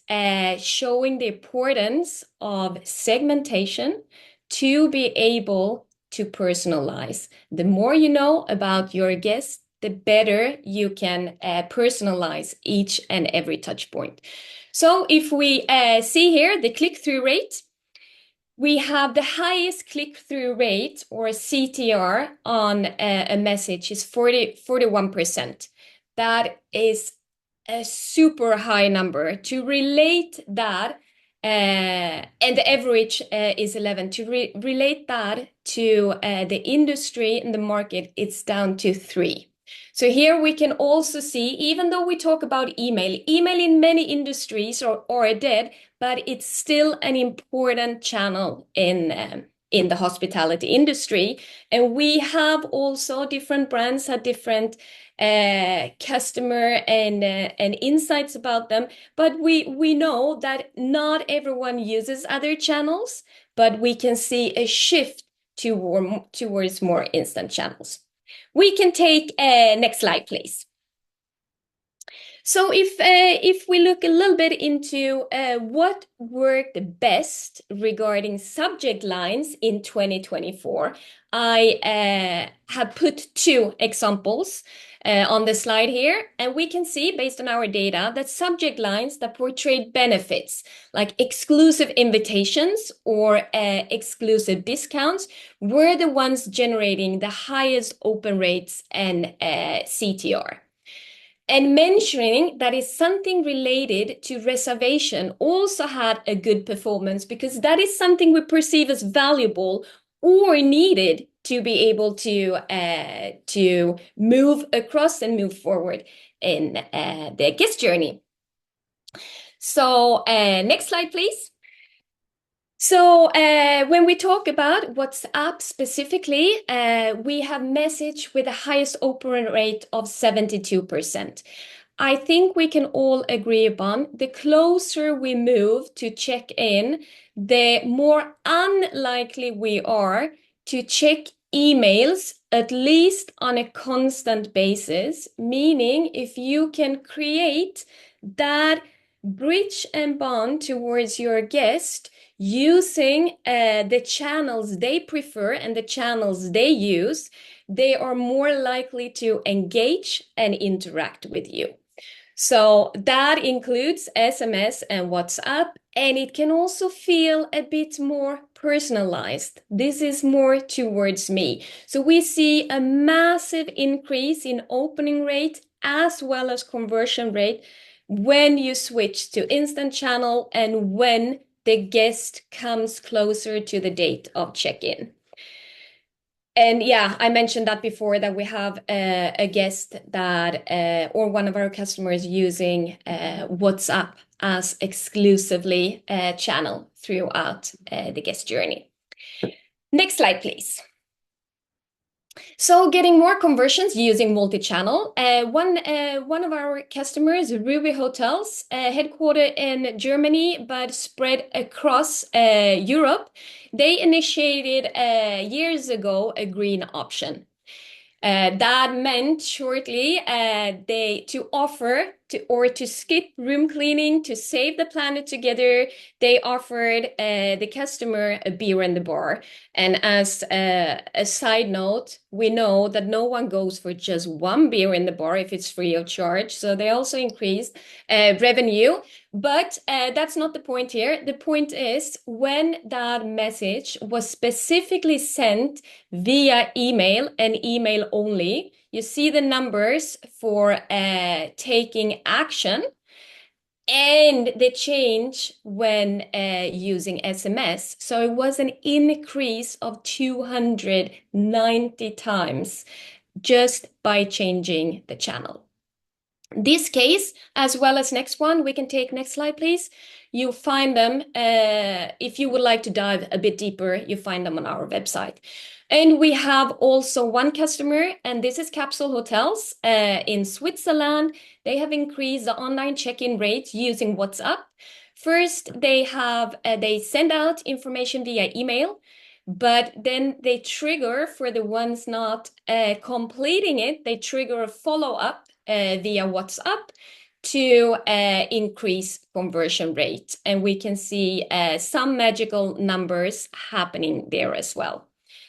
showing the importance of segmentation to be able to personalize. The more you know about your guests, the better you can personalize each and every touch point. So if we see here the click-through rate, we have the highest click-through rate, or CTR, on a message is 41%. That is a super high number. To relate that, and the average is 11. To relate that to the industry and the market, it's down to 3. So here we can also see, even though we talk about email in many industries are dead, but it's still an important channel in the hospitality industry. And we have also different brands have different customer and insights about them. But we know that not everyone uses other channels, but we can see a shift towards more instant channels. We can take next slide, please. So if we look a little bit into what worked best regarding subject lines in 2024, I have put 2 examples on the slide here, and we can see based on our data that subject lines that portrayed benefits like exclusive invitations or exclusive discounts were the ones generating the highest open rates and CTR. And mentioning that is something related to reservation also had a good performance, because that is something we perceive as valuable or needed to be able to move across and move forward in the guest journey. So next slide, please. So when we talk about WhatsApp specifically, we have message with the highest open rate of 72%. I think we can all agree upon the closer we move to check in, the more unlikely we are to check emails, at least on a constant basis, meaning if you can create that bridge and bond towards your guest using the channels they prefer and the channels they use, they are more likely to engage and interact with you. So that includes SMS and WhatsApp, and it can also feel a bit more personalized. This is more towards me. So we see a massive increase in opening rate as well as conversion rate when you switch to instant channel and when the guest comes closer to the date of check-in. And yeah, I mentioned that before, that we have a guest that, or one of our customers using WhatsApp as exclusively a channel throughout the guest journey. Next slide, please. So getting more conversions using multi-channel. One of our customers, Ruby Hotels, headquartered in Germany, but spread across Europe, they initiated years ago a green option. That meant shortly to offer to skip room cleaning, to save the planet together, they offered the customer a beer in the bar. And as a side note, we know that no one goes for just one beer in the bar if it's free of charge. So they also increased revenue. But that's not the point here. The point is when that message was specifically sent via email and email only, you see the numbers for taking action and the change when using SMS. So it was an increase of 290 times just by changing the channel. This case, as well as next one, we can take next slide, please. You'll find them, if you would like to dive a bit deeper, you find them on our website. And we have also one customer, and this is Capsule Hotels in Switzerland. They have increased the online check-in rate using WhatsApp. First, they send out information via email, but then they trigger, for the ones not completing it, they trigger a follow-up via WhatsApp to increase conversion rate. And we can see some magical numbers happening there as well.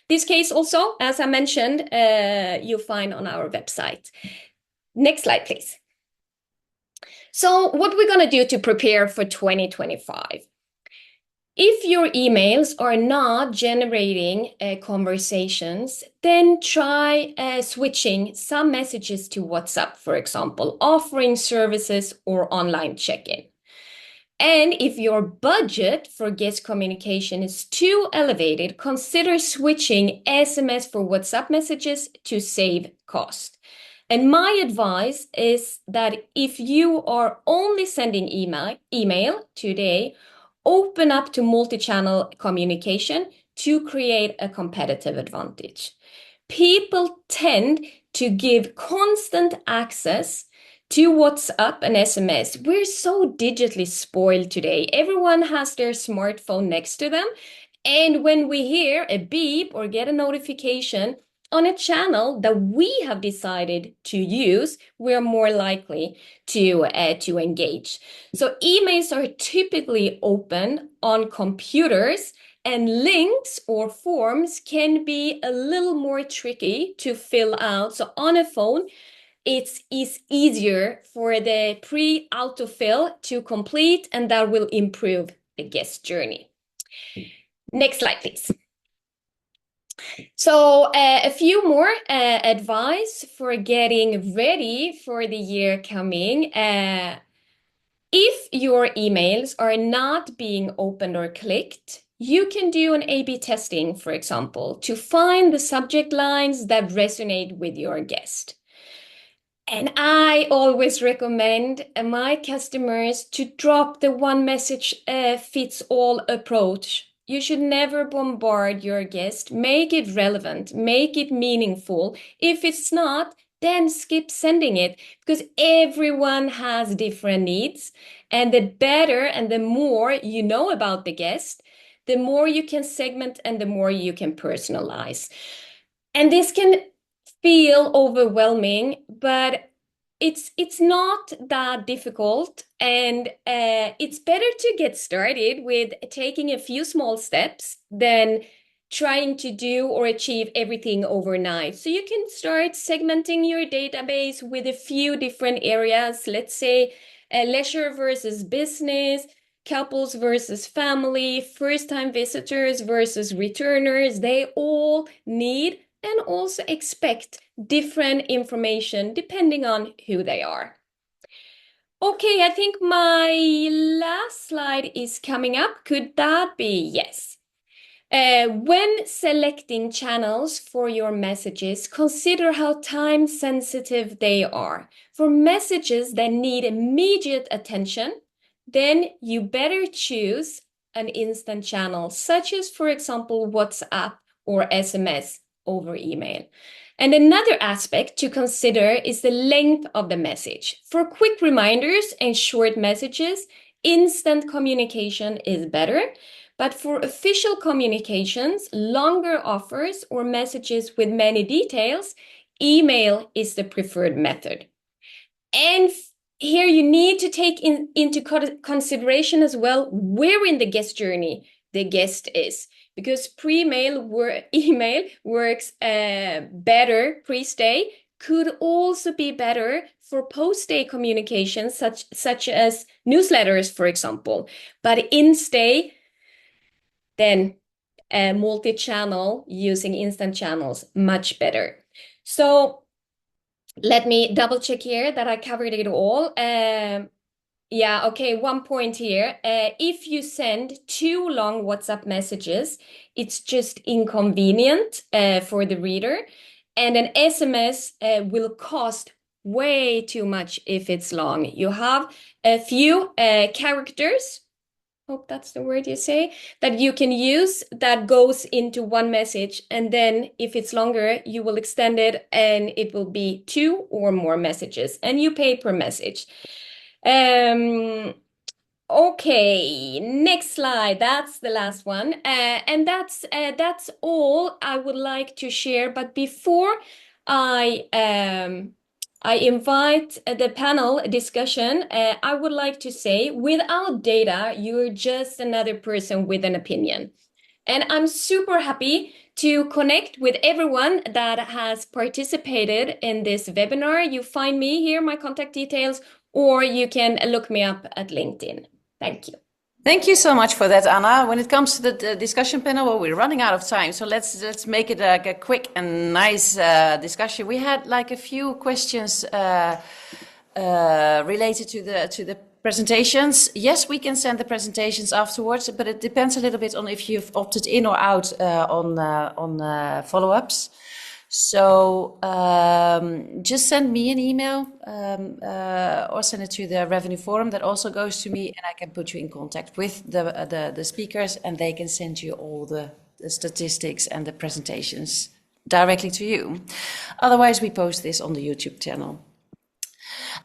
This case also, as I mentioned, you'll find on our website. Next slide, please. So what we're going to do to prepare for 2025. If your emails are not generating conversations, then try switching some messages to WhatsApp, for example, offering services or online check-in. And if your budget for guest communication is too elevated, consider switching SMS for WhatsApp messages to save cost. And my advice is that if you are only sending email today, open up to multi-channel communication to create a competitive advantage. People tend to give constant access to WhatsApp and SMS. We're so digitally spoiled today. Everyone has their smartphone next to them. And when we hear a beep or get a notification on a channel that we have decided to use, we're more likely to engage. So emails are typically open on computers, and links or forms can be a little more tricky to fill out. So on a phone, it's easier for the pre-autofill to complete, and that will improve the guest journey. Next slide, please. So a few more advice for getting ready for the year coming. If your emails are not being opened or clicked, you can do an A/B testing, for example, to find the subject lines that resonate with your guest. And I always recommend my customers to drop the one message fits all approach. You should never bombard your guest. Make it relevant, make it meaningful. If it's not, then skip sending it, because everyone has different needs. And the better and the more you know about the guest, the more you can segment and the more you can personalize. And this can feel overwhelming, but it's not that difficult, and it's better to get started with taking a few small steps than trying to do or achieve everything overnight. So you can start segmenting your database with a few different areas. Let's say leisure versus business, couples versus family, first-time visitors versus returners. They all need and also expect different information depending on who they are. Okay, I think my last slide is coming up. Could that be? Yes. When selecting channels for your messages, consider how time sensitive they are. For messages that need immediate attention, then you better choose an instant channel, such as, for example, WhatsApp or SMS over email. And another aspect to consider is the length of the message. For quick reminders and short messages, instant communication is better. But for official communications, longer offers or messages with many details, email is the preferred method. And here you need to take into consideration as well where in the guest journey the guest is, because email works better pre-stay, could also be better for post-stay communications, such as newsletters, for example. But in stay, then multi-channel using instant channels, much better. So let me double check here that I covered it all. Yeah, okay, one point here. If you send too long WhatsApp messages, it's just inconvenient for the reader. And an SMS will cost way too much if it's long. You have a few characters, hope that's the word you say, that you can use that goes into one message. And then if it's longer, you will extend it and it will be 2 or more messages and you pay per message. Okay, next slide. That's the last one. And that's all I would like to share. But before I invite the panel discussion, I would like to say, without data, you're just another person with an opinion. And I'm super happy to connect with everyone that has participated in this webinar. You find me here, my contact details, or you can look me up at LinkedIn. Thank you. Thank you so much for that, Anna. When it comes to the discussion panel, well, we're running out of time, so let's make it a quick and nice discussion. We had like a few questions related to the presentations. Yes, we can send the presentations afterwards, but it depends a little bit on if you've opted in or out on follow-ups. So just send me an email or send it to the Revenue Forum. That also goes to me, and I can put you in contact with the speakers, and they can send you all the statistics and the presentations directly to you. Otherwise, we post this on the YouTube channel.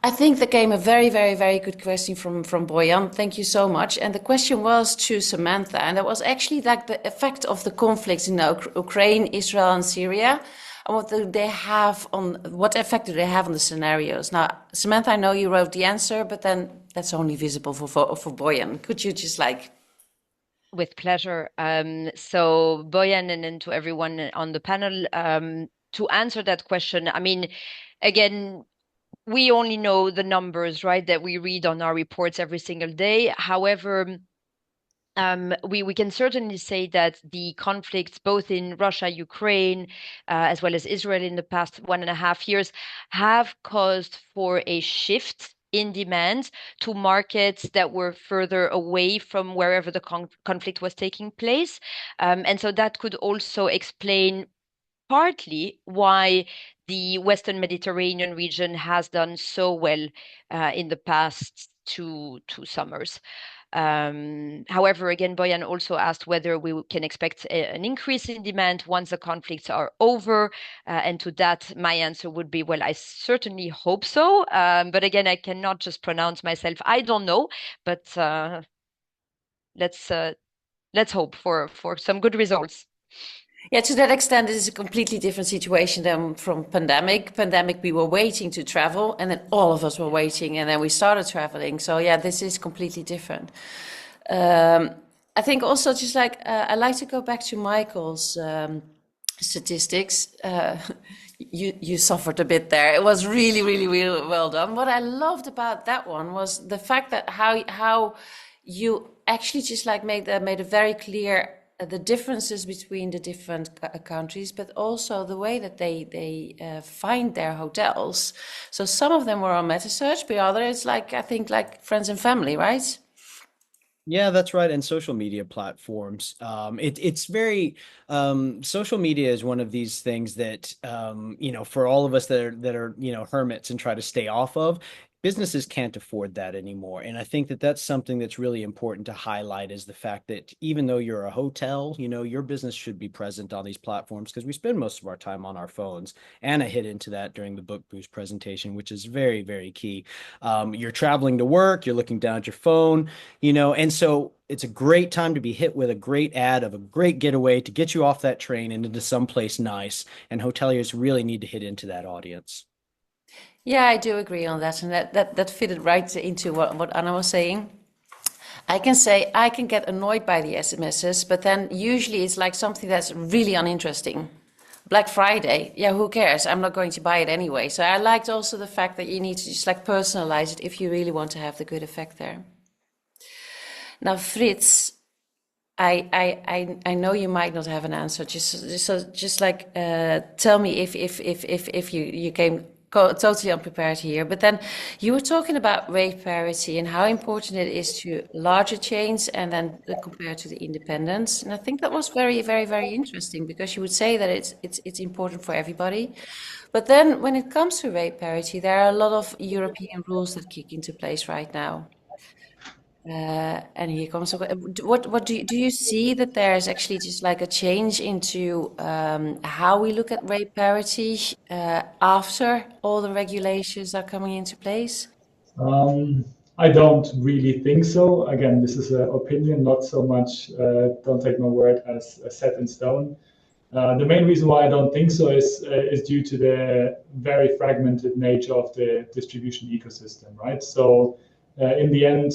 I think there came a very, very, very good question from Boyan. Thank you so much. And the question was to Samantha, and it was actually like the effect of the conflicts in Ukraine, Israel, and Syria. And what effect do they have on the scenarios? Now, Samantha, I know you wrote the answer, but then that's only visible for Boyan. Could you just With pleasure. So Boyan, and then to everyone on the panel, to answer that question, I mean, again, we only know the numbers, right, that we read on our reports every single day. However, we can certainly say that the conflicts both in Russia, Ukraine, as well as Israel in the past 1.5 years have caused for a shift in demand to markets that were further away from wherever the conflict was taking place. And so that could also explain partly why the Western Mediterranean region has done so well in the past two summers. However, again, Boyan also asked whether we can expect an increase in demand once the conflicts are over. And to that, my answer would be, well, I certainly hope so. But again, I cannot just pronounce myself. I don't know, but let's hope for some good results. Yeah, to that extent, it is a completely different situation than from pandemic. Pandemic, we were waiting to travel, and then all of us were waiting, and then we started traveling. So yeah, this is completely different. I think also just like, I like to go back to Michael's statistics. You suffered a bit there. It was really, really, really well done. What I loved about that one was the fact that how you actually just like made it very clear the differences between the different countries, but also the way that they find their hotels. So some of them were on MetaSearch, but others, like I think, like friends and family, right? Yeah, that's right. And social media platforms. It's very social media is one of these things that for all of us that are hermits and try to stay off of. Businesses can't afford that anymore. And I think that that's something that's really important to highlight, is the fact that even though you're a hotel, your business should be present on these platforms, because we spend most of our time on our phones. Anna hit into that during the Bookboost presentation, which is very, very key. You're traveling to work, you're looking down at your phone, and so it's a great time to be hit with a great ad of a great getaway to get you off that train and into someplace nice. And hoteliers really need to hit into that audience. Yeah, I do agree on that, and that fitted right into what Anna was saying. I can say I can get annoyed by the SMSs, but then usually it's like something that's really uninteresting. Black Friday, yeah, who cares? I'm not going to buy it anyway. So I liked also the fact that you need to just like personalize it if you really want to have the good effect there. Now, Fritz, I know you might not have an answer. Just like tell me if you came totally unprepared here. But then you were talking about rate parity and how important it is to larger chains and then compared to the independents. And I think that was very interesting because you would say that it's important for everybody. But then when it comes to rate parity, there are a lot of European rules that kick into place right now. And here comes what do you see that there's actually just like a change into how we look at rate parity after all the regulations are coming into place? I don't really think so. Again, this is an opinion, not so much, don't take my word as set in stone. The main reason why I don't think so is due to the very fragmented nature of the distribution ecosystem, right? So in the end,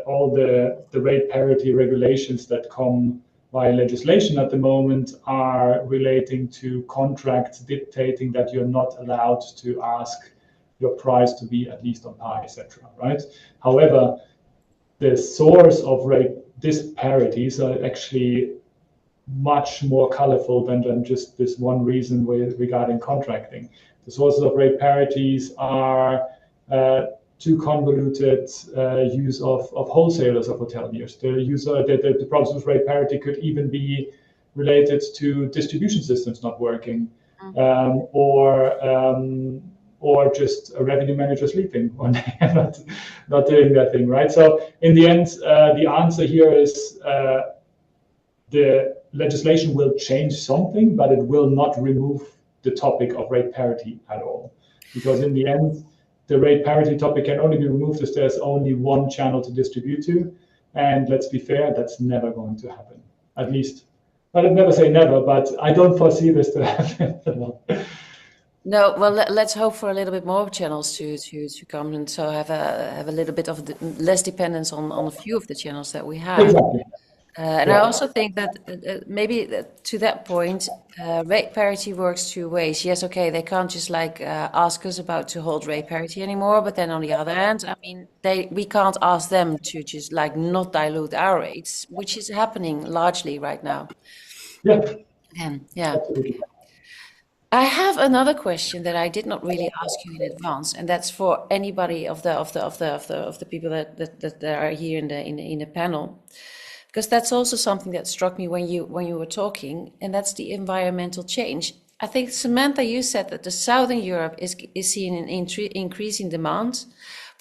all the rate parity regulations that come by legislation at the moment are relating to contracts dictating that you're not allowed to ask your price to be at least on par, etc. Right? However, the source of rate disparities are actually much more colorful than just this one reason regarding contracting. The sources of rate parities are too convoluted use of wholesalers of hoteliers. The problems with rate parity could even be related to distribution systems not working, or just a revenue manager sleeping one day and not doing that thing, right? So in the end, the answer here is the legislation will change something, but it will not remove the topic of rate parity at all. Because in the end, the rate parity topic can only be removed if there's only one channel to distribute to. And let's be fair, that's never going to happen. At least, I'd never say never, but I don't foresee this to happen at all. No, well, let's hope for a little bit more channels to come and so have a little bit of less dependence on a few of the channels that we have. Exactly. And I also think that maybe to that point, rate parity works two ways. Yes, okay, they can't just like ask us about to hold rate parity anymore, but then on the other hand, I mean, we can't ask them to just like not dilute our rates, which is happening largely right now. Yeah. And yeah. Absolutely. I have another question that I did not really ask you in advance, and that's for anybody of the people that are here in the panel, because that's also something that struck me when you were talking, and that's the environmental change. I think Samantha, you said that the Southern Europe is seeing an increasing demand,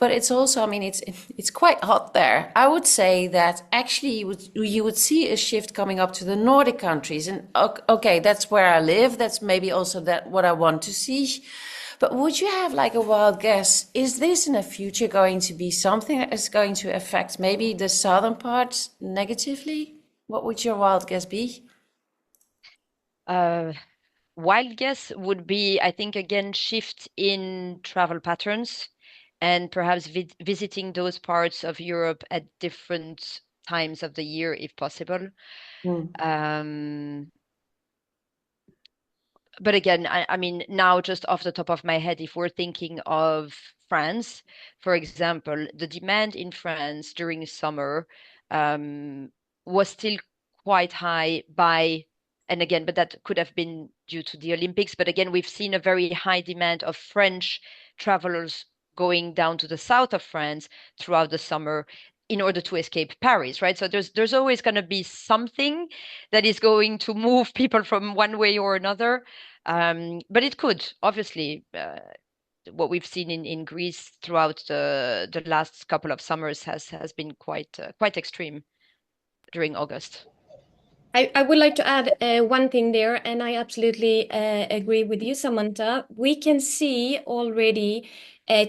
but it's also, I mean, it's quite hot there. I would say that actually you would see a shift coming up to the Nordic countries, and okay, that's where I live. That's maybe also that what I want to see. But would you have like a wild guess? Is this in the future going to be something that is going to affect maybe the southern parts negatively? What would your wild guess be? Wild guess would be, I think, again, shift in travel patterns and perhaps visiting those parts of Europe at different times of the year, if possible. But again, I mean, now just off the top of my head, if we're thinking of France, for example, the demand in France during summer was still quite high and again, but that could have been due to the Olympics. But again, we've seen a very high demand of French travelers going down to the south of France throughout the summer in order to escape Paris, right? So there's always going to be something that is going to move people from one way or another. But it could, obviously, what we've seen in Greece throughout the last couple of summers has been quite extreme during August. I would like to add one thing there, and I absolutely agree with you, Samantha. We can see already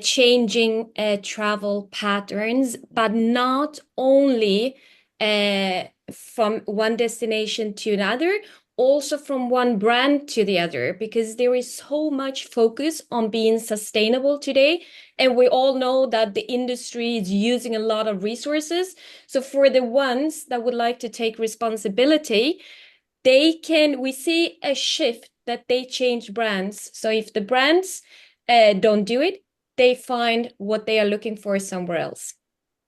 changing travel patterns, but not only from one destination to another, also from one brand to the other, because there is so much focus on being sustainable today. And we all know that the industry is using a lot of resources. So for the ones that would like to take responsibility, we see a shift that they change brands. So if the brands don't do it, they find what they are looking for somewhere else.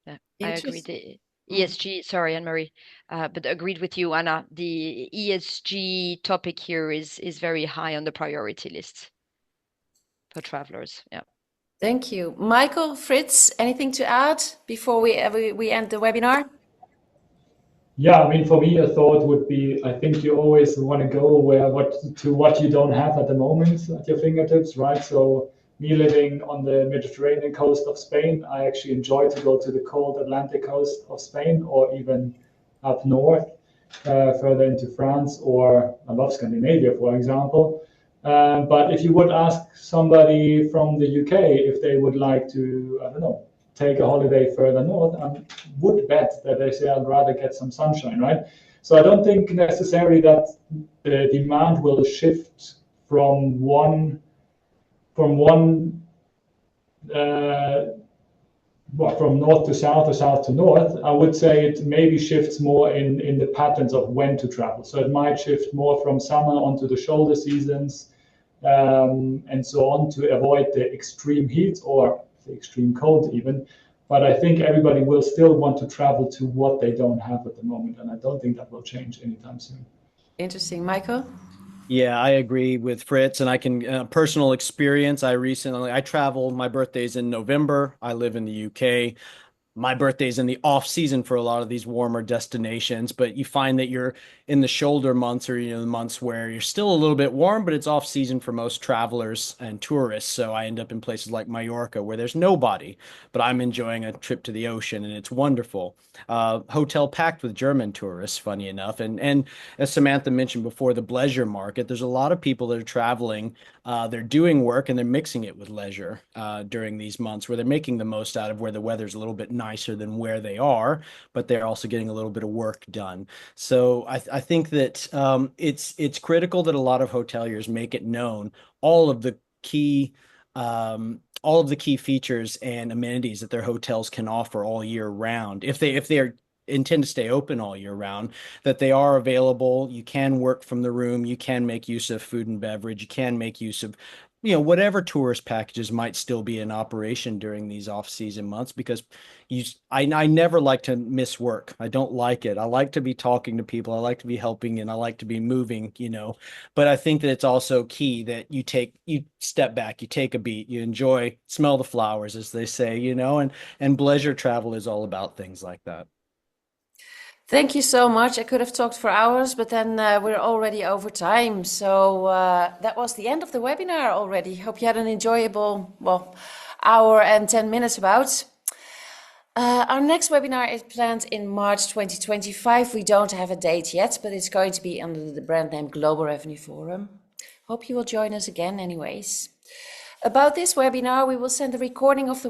Yeah, I agree. The ESG, sorry, Anne-Marie, but agreed with you, Anna. The ESG topic here is very high on the priority list for travelers. Yeah. Thank you. Michael, Fritz, anything to add before we end the webinar? Yeah, I mean, for me, a thought would be, I think you always want to go what you don't have at the moment at your fingertips, right? So me living on the Mediterranean coast of Spain, I actually enjoy to go to the cold Atlantic coast of Spain, or even up north, further into France, or I love Scandinavia, for example. But if you would ask somebody from the UK if they would like to, I don't know, take a holiday further north, I would bet that they say I'd rather get some sunshine, right? So I don't think necessarily that the demand will shift from one from north to south or south to north. I would say it maybe shifts more in the patterns of when to travel. So it might shift more from summer onto the shoulder seasons, and so on, to avoid the extreme heat or the extreme cold even. But I think everybody will still want to travel to what they don't have at the moment, and I don't think that will change anytime soon. Interesting. Michael? Yeah, I agree with Fritz, and I can personal experience. I travel. My birthday's in November. I live in the UK. My birthday's in the off season for a lot of these warmer destinations, but you find that you're in the shoulder months, or the months where you're still a little bit warm, but it's off season for most travelers and tourists. So I end up in places like Mallorca where there's nobody, but I'm enjoying a trip to the ocean, and it's wonderful. Hotel packed with German tourists, funny enough, and as Samantha mentioned before, the leisure market. There's a lot of people that are traveling. They're doing work and they're mixing it with leisure during these months, where they're making the most out of where the weather's a little bit nicer than where they are, but they're also getting a little bit of work done. So I think that it's critical that a lot of hoteliers make it known all of the key features and amenities that their hotels can offer all year round. If they are intend to stay open all year round, that they are available. You can work from the room. You can make use of food and beverage. You can make use of, whatever tourist packages might still be in operation during these off-season months, because I never like to miss work. I don't like it. I like to be talking to people. I like to be helping, and I like to be moving, but I think that it's also key that you step back, you take a beat, you enjoy, smell the flowers, as they say, and leisure travel is all about things like that. Thank you so much. I could have talked for hours, but then we're already over time. So that was the end of the webinar already. Hope you had an enjoyable, hour and 10 minutes about. Our next webinar is planned in March 2025. We don't have a date yet, but it's going to be under the brand name Global Revenue Forum. Hope you will join us again anyways. About this webinar, we will send a recording of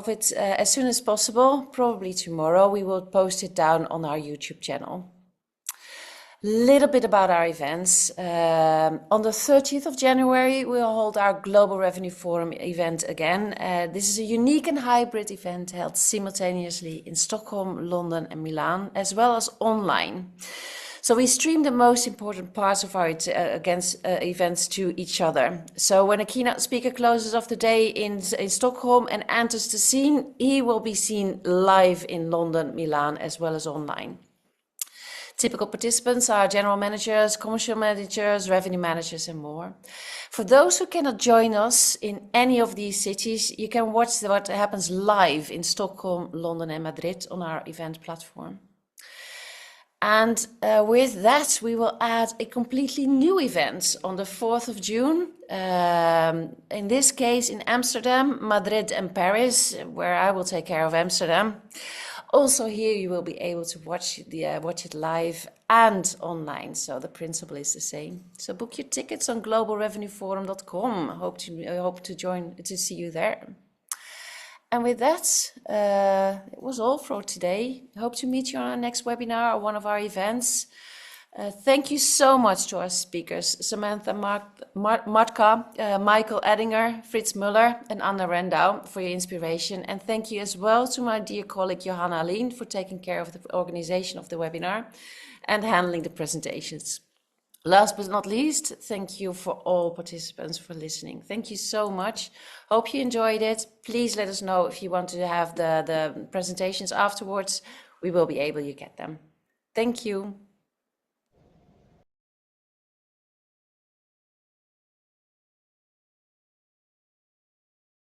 it as soon as possible, probably tomorrow. We will post it down on our YouTube channel. Little bit about our events. On the 30th of January, we'll hold our Global Revenue Forum event again. This is a unique and hybrid event held simultaneously in Stockholm, London, and Milan, as well as online. So we stream the most important parts of our events to each other. So when a keynote speaker closes off the day in Stockholm and enters the scene, he will be seen live in London, Milan, as well as online. Typical participants are general managers, commercial managers, revenue managers, and more. For those who cannot join us in any of these cities, you can watch what happens live in Stockholm, London, and Madrid on our event platform. And with that, we will add a completely new event on the 4th of June. In this case, in Amsterdam, Madrid, and Paris, where I will take care of Amsterdam. Also here, you will be able to watch it live and online. So the principle is the same. So book your tickets on globalrevenueforum.com. Hope to see you there. And with that, it was all for today. Hope to meet you on our next webinar or one of our events. Thank you so much to our speakers, Samantha Mardkhah, Michael Edinger, Fritz Müller, and Anna Randow for your inspiration. And thank you as well to my dear colleague Johanna Aline for taking care of the organization of the webinar and handling the presentations. Last but not least, thank you for all participants for listening. Thank you so much. Hope you enjoyed it. Please let us know if you want to have the presentations afterwards. We will be able to get them. Thank you.